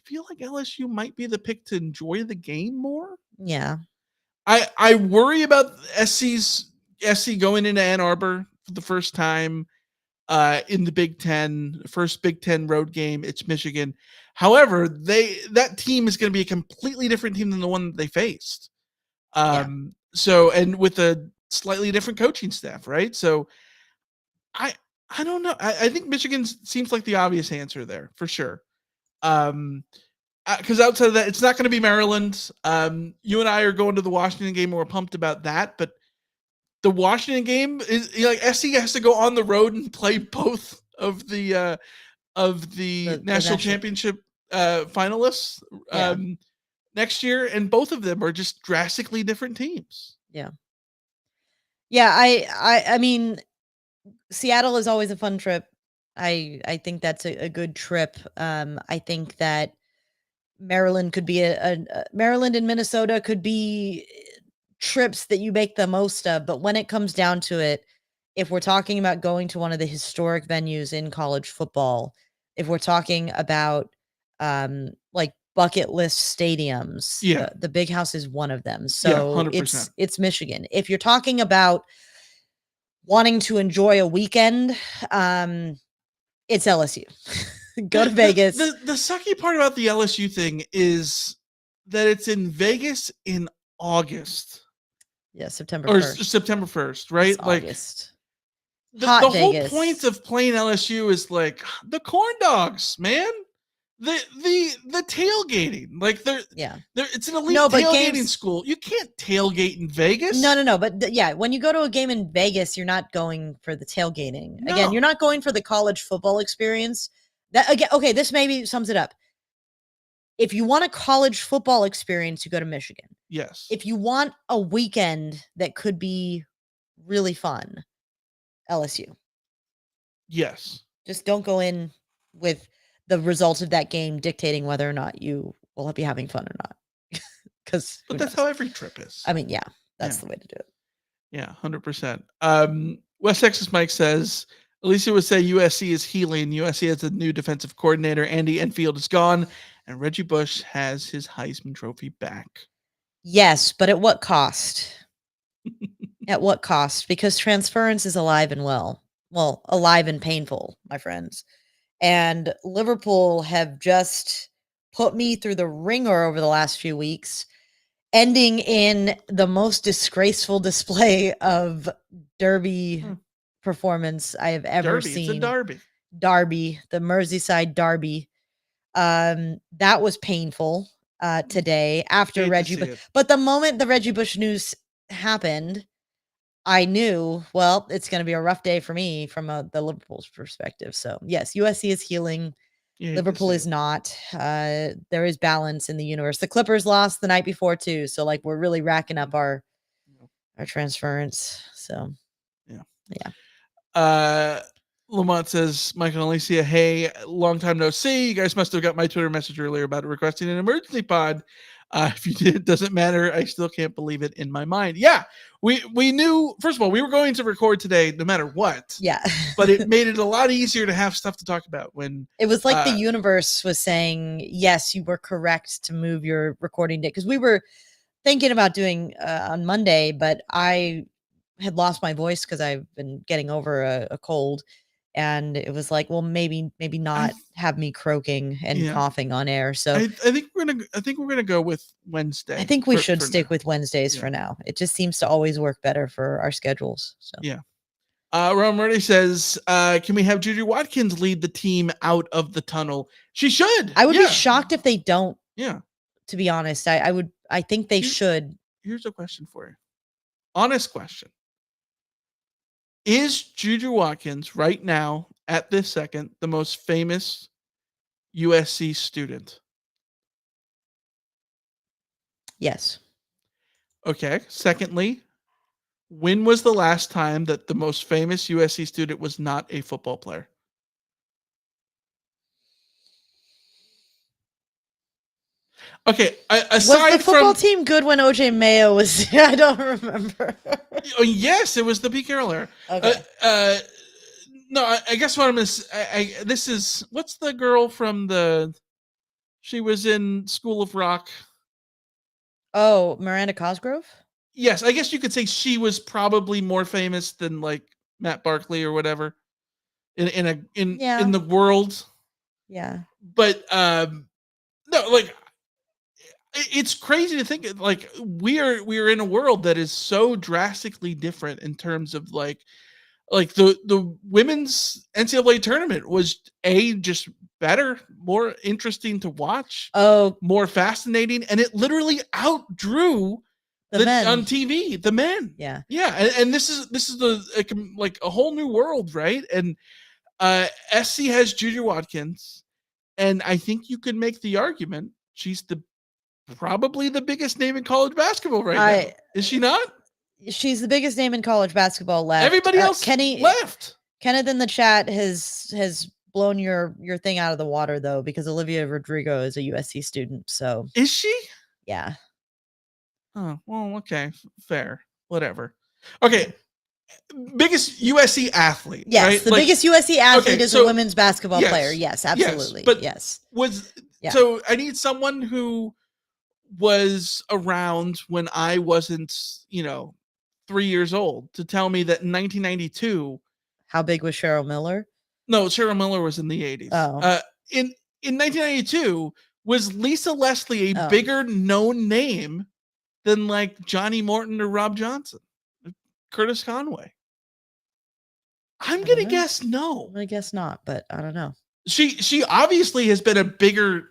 feel like LSU might be the pick to enjoy the game more. Yeah. I worry about SC going into Ann Arbor for the first time in the Big Ten, first Big Ten road game. It's Michigan. However, that team is going to be a completely different team than the one that they faced. So, and with a slightly different coaching staff, right? So I don't know. I think Michigan seems like the obvious answer there for sure. Because outside of that, it's not going to be Maryland. You and I are going to the Washington game, and we're pumped about that. But the Washington game is like SC has to go on the road and play both of the national championship finalists next year, and both of them are just drastically different teams. Yeah. Yeah, I mean, Seattle is always a fun trip. I think that's a good trip. I think that Maryland could be Maryland and Minnesota could be trips that you make the most of. But when it comes down to it, if we're talking about going to one of the historic venues in college football, if we're talking about like bucket list stadiums, the Big House is one of them. So 100%. it's Michigan. If you're talking about wanting to enjoy a weekend, it's LSU. Go to Vegas. The sucky part about the LSU thing is that it's in Vegas in August. Yeah, September 1st. Or September 1st, right? It's like August. The whole point of playing LSU is like the corn dogs, man. The tailgating. Like it's an elite tailgating school. You can't tailgate in Vegas. No. But when you go to a game in Vegas, you're not going for the tailgating. No. Again, you're not going for the college football experience. That again, okay, this maybe sums it up. If you want a college football experience, you go to Michigan. Yes. If you want a weekend that could be really fun, LSU. Yes. Just don't go in with the results of that game dictating whether or not you will be having fun or not. But that's how every trip is. I mean, that's the way to do it. Yeah, 100%. West Texas Mike says, Alicia would say USC is healing. USC has a new defensive coordinator. Andy Enfield is gone, and Reggie Bush has his Heisman Trophy back. Yes, but at what cost? At what cost? Because transference is alive and well. Well, alive and painful, my friends. And Liverpool have just put me through the ringer over the last few weeks, ending in the most disgraceful display of derby performance I have ever seen. It's a derby. Derby, the Merseyside derby. That was painful today after Reggie Bush. But the moment the Reggie Bush news happened, I knew, well, it's going to be a rough day for me from the Liverpool's perspective. So, yes, USC is healing. Liverpool is not. There is balance in the universe. The Clippers lost the night before, too. So, like, we're really racking up our transference. So, yeah. Lamont says, Michael and Alicia, hey, long time no see. You guys must have got my Twitter message earlier about requesting an emergency pod. If you did, it doesn't matter. I still can't believe it in my mind. Yeah, we knew, first of all, we were going to record today no matter what. Yeah. But it made it a lot easier to have stuff to talk about when it was like the universe was saying, yes, you were correct to move your recording date. Because we were thinking about doing on Monday, but I had lost my voice because I've been getting over a cold. And it was like, well, maybe not have me croaking and coughing on air. So I think we're gonna go with Wednesday. I think we should stick with Wednesdays for now. It just seems to always work better for our schedules. So yeah. Ron Murray says, can we have Juju Watkins lead the team out of the tunnel? She should. I would be shocked if they don't. Yeah. To be honest, I think they should. Here's a question for you. Honest question. Is Juju Watkins right now, at this second, the most famous USC student? Yes. Okay. Secondly, when was the last time that the most famous USC student was not a football player? Okay, Was the aside football from team good when OJ Mayo was? I don't remember. yes, it was the Pete Carroll era. Okay. No, I guess what I'm gonna. This is what's the girl from the? She was in School of Rock. Oh, Miranda Cosgrove? Yes, I guess you could say she was probably more famous than like Matt Barkley or whatever in the world. Yeah. But no, like it's crazy to think like we are in a world that is so drastically different in terms of like the women's NCAA tournament was just better, more interesting to watch, Oh, more fascinating, and it literally outdrew the men on TV the men. Yeah, and this is like a whole new world, right? And SC has Juju Watkins, and I think you could make the argument she's probably the biggest name in college basketball right now. Is she not? She's the biggest name in college basketball left. Everybody else Kenny left. Kenneth in the chat has blown your thing out of the water though, because Olivia Rodrigo is a USC student. So is she? Yeah. Oh well, okay, fair, whatever. Okay, biggest USC athlete. Yes, right? the biggest USC athlete is a women's basketball yes, player. Yes, absolutely. Yes, but yes. So I need someone who was around when I wasn't, 3 years old to tell me that in 1992. How big was Cheryl Miller? No, Cheryl Miller was in the 80s. Oh. In 1992, was Lisa Leslie a bigger known name than like Johnny Morton or Rob Johnson, Curtis Conway? I'm gonna guess no. I'm gonna guess not, but I don't know. She obviously has been a bigger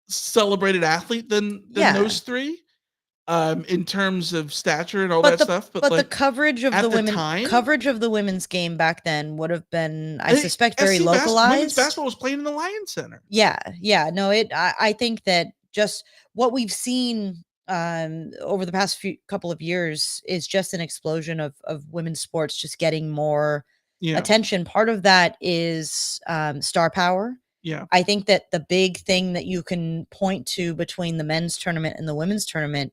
celebrated athlete than those three, in terms of stature and all that stuff. But like, the coverage of the women's game back then would have been, I suspect, very localized. Women's basketball was playing in the Lions Center. Yeah. No, I think that just what we've seen over the past couple of years is just an explosion of women's sports just getting more attention. Part of that is star power. Yeah. I think that the big thing that you can point to between the men's tournament and the women's tournament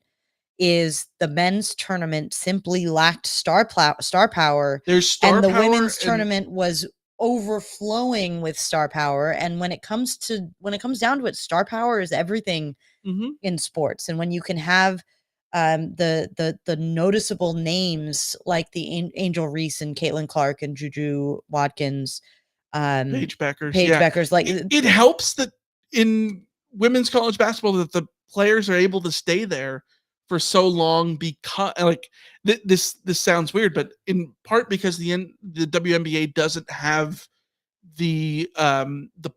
is the men's tournament simply lacked star power. There's star and the power women's tournament was overflowing with star power. And when it comes down to it, star power is everything in sports. And when you can have the noticeable names like the Angel Reese and Caitlin Clark and Juju Watkins, Paige Beckers, Beckers, like it helps that in women's college basketball that the players are able to stay there for so long because like this sounds weird, but in part because the WNBA doesn't have the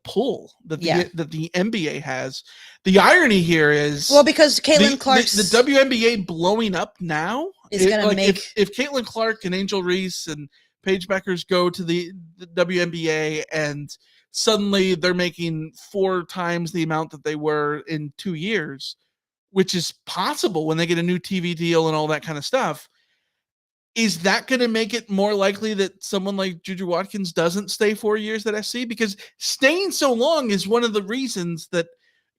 pull that the NBA has. The irony here is because Caitlin Clark's the WNBA blowing up now is going to make if Caitlin Clark and Angel Reese and Paige Beckers go to the WNBA and suddenly they're making 4 times the amount that they were in 2 years, which is possible when they get a new TV deal and all that kind of stuff. Is that going to make it more likely that someone like Juju Watkins doesn't stay 4 years at SC? Because staying so long is one of the reasons that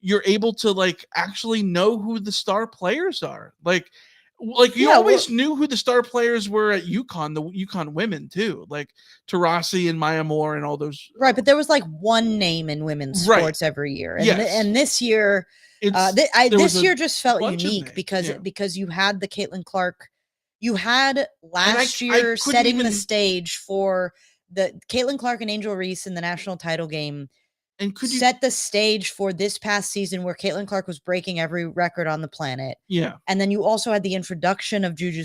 you're able to like actually know who the star players are. Like you always knew who the star players were at UConn, the UConn women too, like Taurasi and Maya Moore and all those. Right, but there was like one name in women's sports every year, and and this year, this year just felt unique because you had the Caitlin Clark, you had last year setting the stage for the Caitlin Clark and Angel Reese in the national title game. And could you set the stage for this past season where Caitlin Clark was breaking every record on the planet? Yeah. And then you also had the introduction of Juju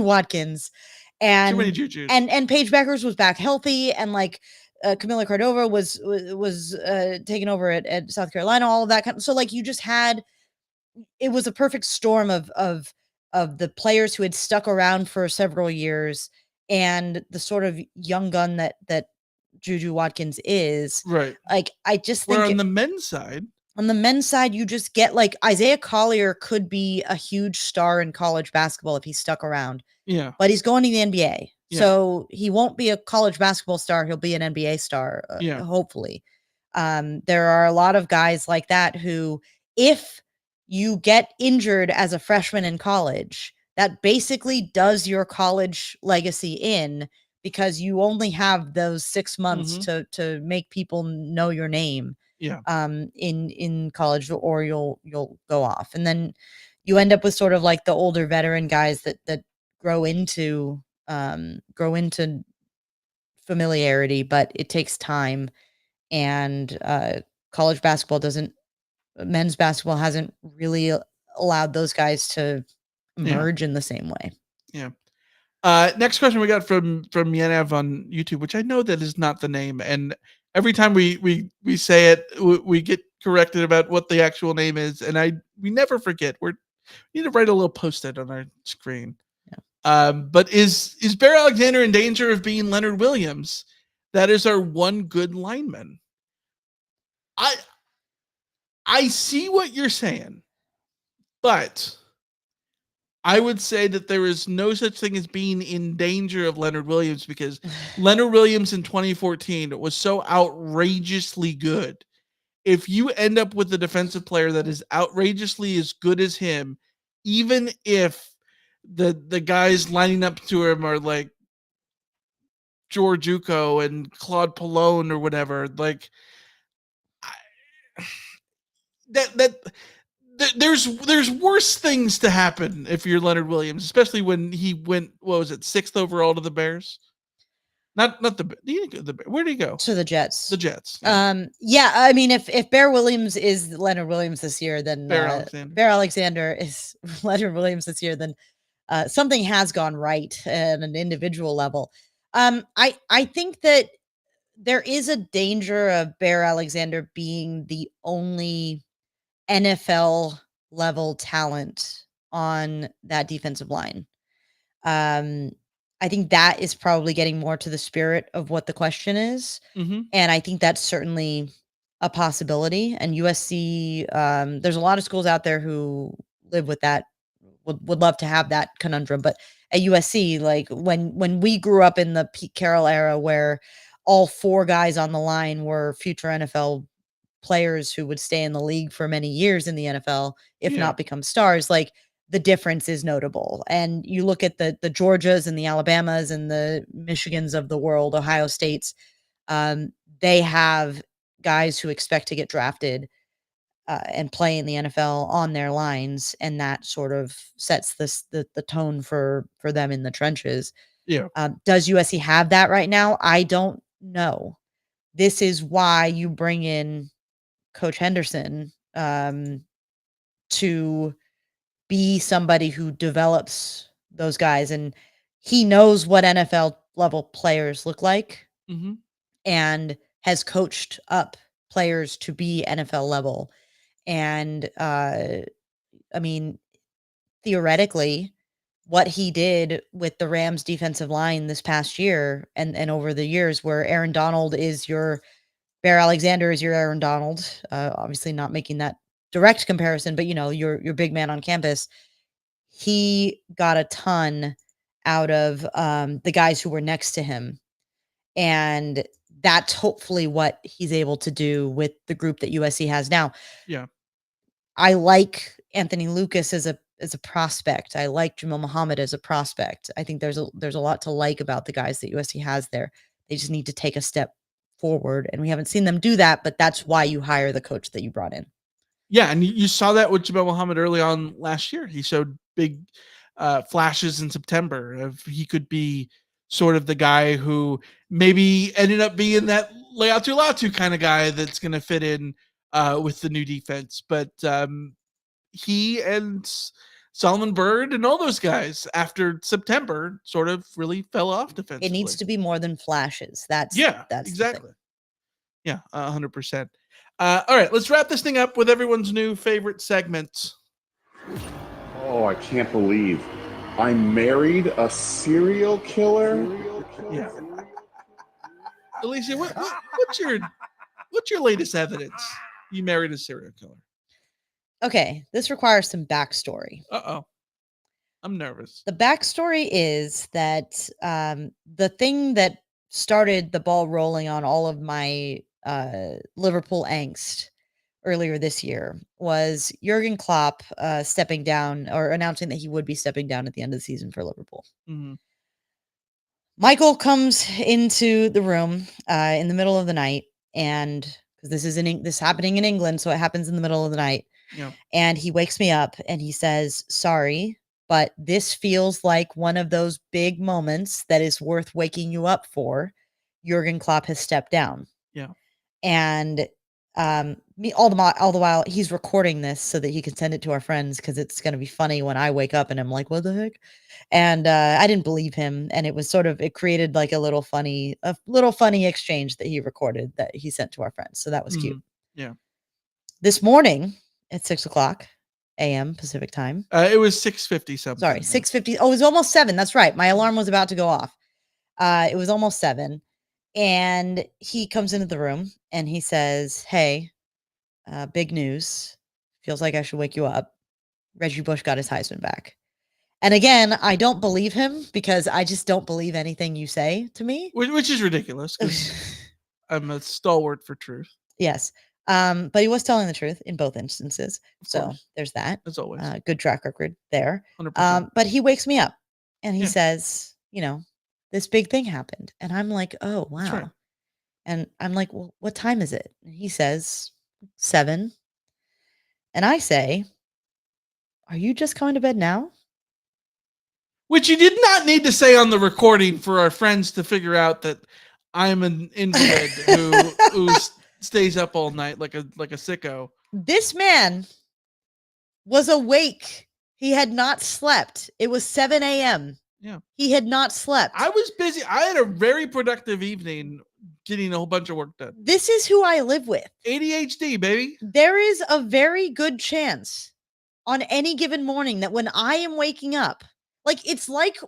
Watkins. And, too many Jujus. And Paige Beckers was back healthy. And like Camila Cordova was taking over at South Carolina, all of that kind of, so like you just had, it was a perfect storm of the players who had stuck around for several years and the sort of young gun that Juju Watkins is. Right. Like, I just Where think on the men's side, on the men's side, you just get like Isaiah Collier could be a huge star in college basketball if he stuck around. yeah, But he's going to the NBA. Yeah. So he won't be a college basketball star. He'll be an NBA star, Yeah. hopefully. There are a lot of guys like that who, if you get injured as a freshman in college, that basically does your college legacy in, because you only have those 6 months to make people know your name yeah, in college, or you'll go off. And then you end up with sort of like the older veteran guys that grow into familiarity, but it takes time. And college basketball men's basketball hasn't really allowed those guys to emerge in the same way. yeah. Next question we got from Yenev on YouTube, which I know that is not the name, and every time we say it, we get corrected about what the actual name is, and we never forget. We need to write a little post-it on our screen. But is Bear Alexander in danger of being Leonard Williams? That is our one good lineman. I see what you're saying, but I would say that there is no such thing as being in danger of Leonard Williams, because Leonard Williams in 2014 was so outrageously good. If you end up with a defensive player that is outrageously as good as him, even if the guys lining up to him are like George Uko and Claude Pallone or whatever, like there's worse things to happen if you're Leonard Williams, especially when he went, what was it, 6th overall to the Bears? Not where did he go? To the Jets. The Jets. Yeah. I mean, if Bear Williams is Leonard Williams this year, then Bear Alexander is Leonard Williams this year, then something has gone right at an individual level. I think that there is a danger of Bear Alexander being the only NFL level talent on that defensive line. I think that is probably getting more to the spirit of what the question is. Mm-hmm. And I think that's certainly a possibility. And USC, there's a lot of schools out there who live with that, would love to have that conundrum. But at USC, like when we grew up in the Pete Carroll era, where all 4 guys on the line were future NFL players who would stay in the league for many years in the NFL, if not become stars, like the difference is notable. And you look at the Georgias and the Alabamas and the Michigans of the world, Ohio States, they have guys who expect to get drafted and play in the NFL on their lines, and that sort of sets the tone for them in the trenches. Yeah. Does USC have that right now? I don't know. This is why you bring in Coach Henderson to be somebody who develops those guys, and he knows what NFL level players look like, and has coached up players to be NFL level. And I mean, theoretically, what he did with the Rams defensive line this past year and over the years, where Aaron Donald is your Bear Alexander is your Aaron Donald, obviously not making that direct comparison, but your big man on campus. He got a ton out of the guys who were next to him. And that's hopefully what he's able to do with the group that USC has now. Yeah. I like Anthony Lucas as a prospect. I like Jamil Muhammad as a prospect. I think there's a lot to like about the guys that USC has there. They just need to take a step forward, and we haven't seen them do that, but that's why you hire the coach that you brought in. Yeah, and you saw that with Jamil Muhammad early on last year. He showed big flashes in September of he could be sort of the guy who maybe ended up being that Leatu Latu kind of guy that's going to fit in with the new defense. But he and Solomon Byrd and all those guys after September sort of really fell off defensively. It needs to be more than flashes. That's exactly. Yeah, 100%. All right, let's wrap this thing up with everyone's new favorite segment. Oh, I can't believe I married a serial killer. Yeah. Alicia, what's your latest evidence? You married a serial killer. Okay, this requires some backstory. Uh-oh. I'm nervous. The backstory is that the thing that started the ball rolling on all of my Liverpool angst earlier this year was Jurgen Klopp stepping down or announcing that he would be stepping down at the end of the season for Liverpool. Mm-hmm. Michael comes into the room in the middle of the night, and because this is happening in England, so it happens in the middle of the night. Yeah. And he wakes me up and he says, "Sorry, but this feels like one of those big moments that is worth waking you up for. Jurgen Klopp has stepped down." Yeah. And all the while he's recording this so that he can send it to our friends because it's going to be funny when I wake up and I'm like, "What the heck?" And I didn't believe him, and it created like a little funny exchange that he recorded that he sent to our friends. So that was cute. Yeah. This morning at 6:00 a.m. Pacific time. It was 6:50 something. Sorry, 6:50. Oh, it was almost 7. That's right. My alarm was about to go off. It was almost 7. And he comes into the room and he says, "Hey, big news. Feels like I should wake you up. Reggie Bush got his Heisman back." And again, I don't believe him because I just don't believe anything you say to me. Which is ridiculous because I'm a stalwart for truth. Yes. But he was telling the truth in both instances. So there's that. As always. Good track record there. 100%. But he wakes me up and he says, this big thing happened. And I'm like, "Oh, wow." Right. And I'm like, "Well, what time is it?" And he says 7. And I say, "Are you just going to bed now?" Which you did not need to say on the recording for our friends to figure out that I'm an invalid who stays up all night like a sicko. This man was awake. He had not slept. It was 7 a.m. Yeah. He had not slept. I was busy. I had a very productive evening getting a whole bunch of work done. This is who I live with. ADHD, baby. There is a very good chance on any given morning that when I am waking up, it's like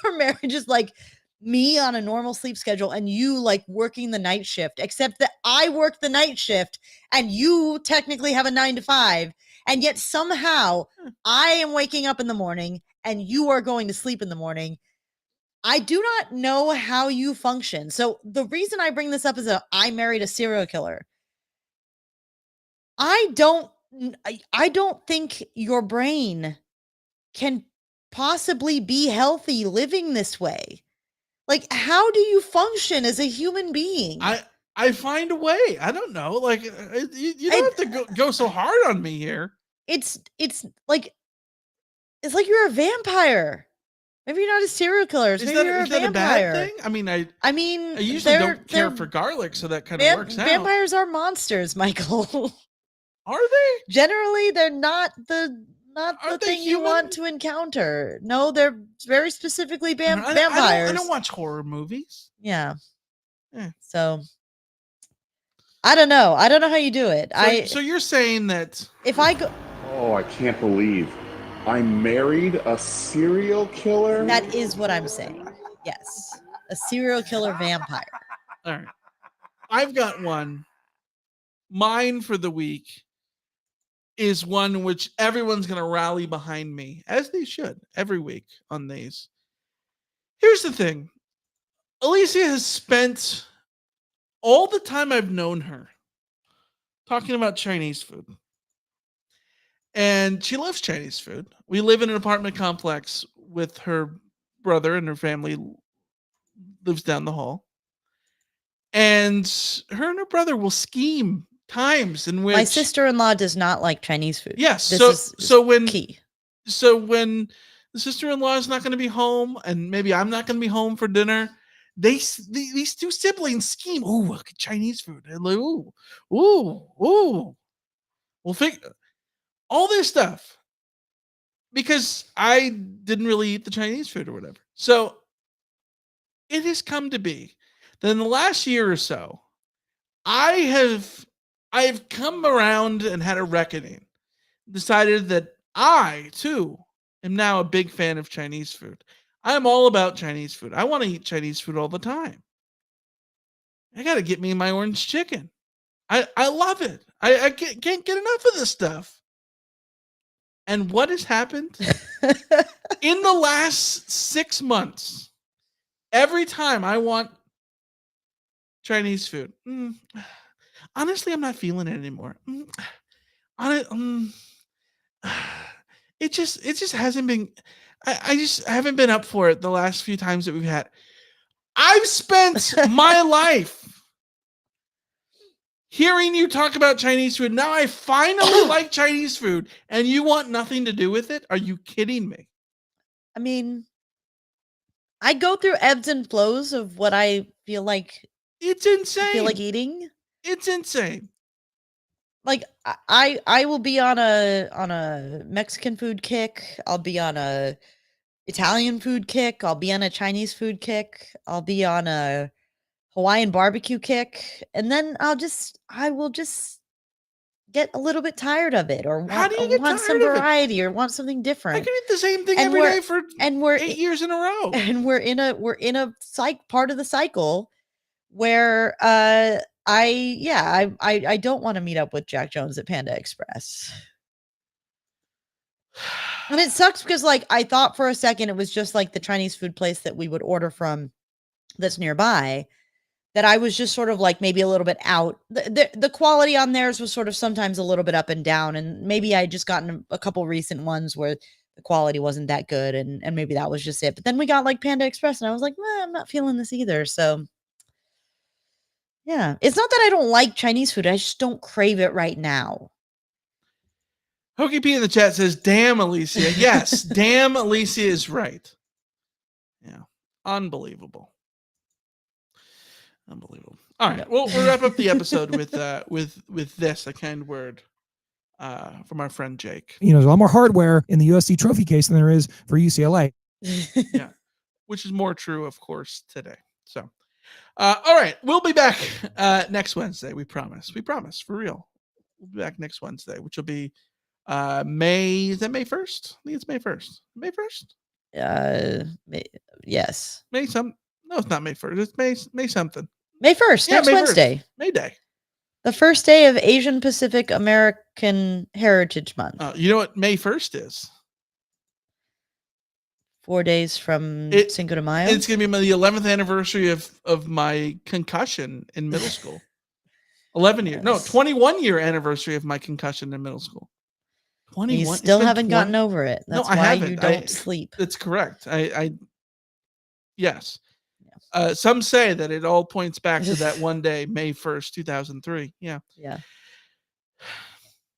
our marriage is like me on a normal sleep schedule and you like working the night shift, except that I work the night shift and you technically have a 9 to 5. And yet somehow I am waking up in the morning and you are going to sleep in the morning. I do not know how you function. So the reason I bring this up is that I married a serial killer. I don't think your brain can possibly be healthy living this way. Like, how do you function as a human being? I find a way. I don't know. Like, you don't have to go so hard on me here. It's like you're a vampire. Maybe you're not a serial killer. Maybe you're a vampire. That a bad thing? I mean, I usually don't care for garlic, so that kind of works out. Vampires are monsters, Michael. Are they? Generally, they're not the thing you want to encounter. No, they're very specifically vampires. I don't watch horror movies. Yeah. So I don't know. I don't know how you do it. So you're saying that if I go, Oh, I can't believe I married a serial killer. That is what I'm saying. Yes, a serial killer vampire. All right, I've got one. Mine for the week is one which everyone's going to rally behind me, as they should, every week on these. Here's the thing. Alicia has spent all the time I've known her talking about Chinese food. And she loves Chinese food. We live in an apartment complex with her brother, and her family lives down the hall. And her and her brother will scheme times in which my sister-in-law does not like Chinese food. Yes. This is when key. So when the sister-in-law is not going to be home, and maybe I'm not going to be home for dinner, these two siblings scheme. Ooh, Chinese food. Ooh. We'll figure all this stuff because I didn't really eat the Chinese food or whatever. So it has come to be that in the last year or so, I have come around and had a reckoning, decided that I, too, am now a big fan of Chinese food. I'm all about Chinese food. I want to eat Chinese food all the time. I got to get me my orange chicken. I love it. I can't get enough of this stuff. And what has happened? In the last 6 months, every time I want Chinese food, honestly, I'm not feeling it anymore. It just hasn't been. I just haven't been up for it the last few times that we've had. I've spent my life hearing you talk about Chinese food. Now I finally like Chinese food, and you want nothing to do with it? Are you kidding me? I mean, I go through ebbs and flows of what I feel like. It's insane. Feel like eating. It's insane. Like I will be on a Mexican food kick. I'll be on a Italian food kick. I'll be on a Chinese food kick. I'll be on a Hawaiian barbecue kick, and then I will just get a little bit tired of it, or want some variety, or want something different. I can eat the same thing every day for 8 years in a row. And we're in a part of the cycle where I don't want to meet up with Jack Jones at Panda Express. And it sucks because like I thought for a second it was just like the Chinese food place that we would order from that's nearby, that I was just sort of like maybe a little bit out. The quality on theirs was sort of sometimes a little bit up and down, and maybe I just gotten a couple recent ones where the quality wasn't that good, and maybe that was just it. But then we got like Panda Express, and I was like, I'm not feeling this either. So yeah, it's not that I don't like Chinese food. I just don't crave it right now. Hokey P in the chat says, damn, Alicia. Yes, damn, Alicia is right. Yeah, unbelievable. Unbelievable. All right, we'll wrap up the episode with this, a kind word from our friend Jake. You know, there's a lot more hardware in the USC trophy case than there is for UCLA. Yeah, which is more true, of course, today. So, all right, we'll be back next Wednesday. We promise. We promise, for real. We'll be back next Wednesday, which will be May. Is that May 1st? I think it's May 1st. May 1st? Yes. May some. No, it's not May 1st. It's May something. May 1st, next Wednesday. 1st. May Day. The first day of Asian Pacific American Heritage Month. You know what May 1st is? 4 days from Cinco de Mayo. It's going to be the 11th anniversary of my concussion in middle school. 11 years. No, 21-year anniversary of my concussion in middle school. 21. You still haven't gotten over it. That's why you don't sleep. That's correct. Yes. Some say that it all points back to that one day, May 1st, 2003. Yeah. Yeah.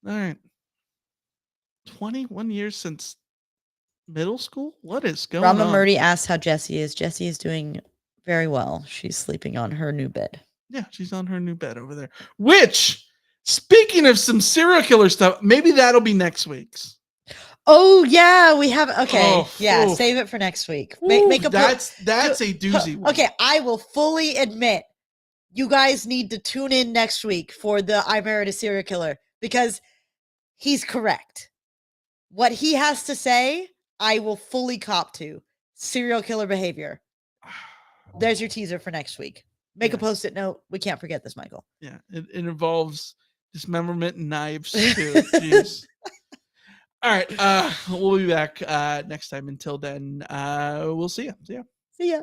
All right. 21 years since middle school? What is going on? Rama Murdy asks how Jessie is. Jessie is doing very well. She's sleeping on her new bed. Yeah, she's on her new bed over there. Which, speaking of some serial killer stuff, maybe that'll be next week's. Oh yeah, we have. Okay, save it for next week. Make a that's a doozy one. Okay, I will fully admit, you guys need to tune in next week for the I Married a Serial Killer, because he's correct. What he has to say, I will fully cop to. Serial killer behavior. There's your teaser for next week. Make a Post-it note. We can't forget this, Michael. Yeah, it involves dismemberment and knives too. Jeez. All right, we'll be back next time. Until then, we'll see you. See ya.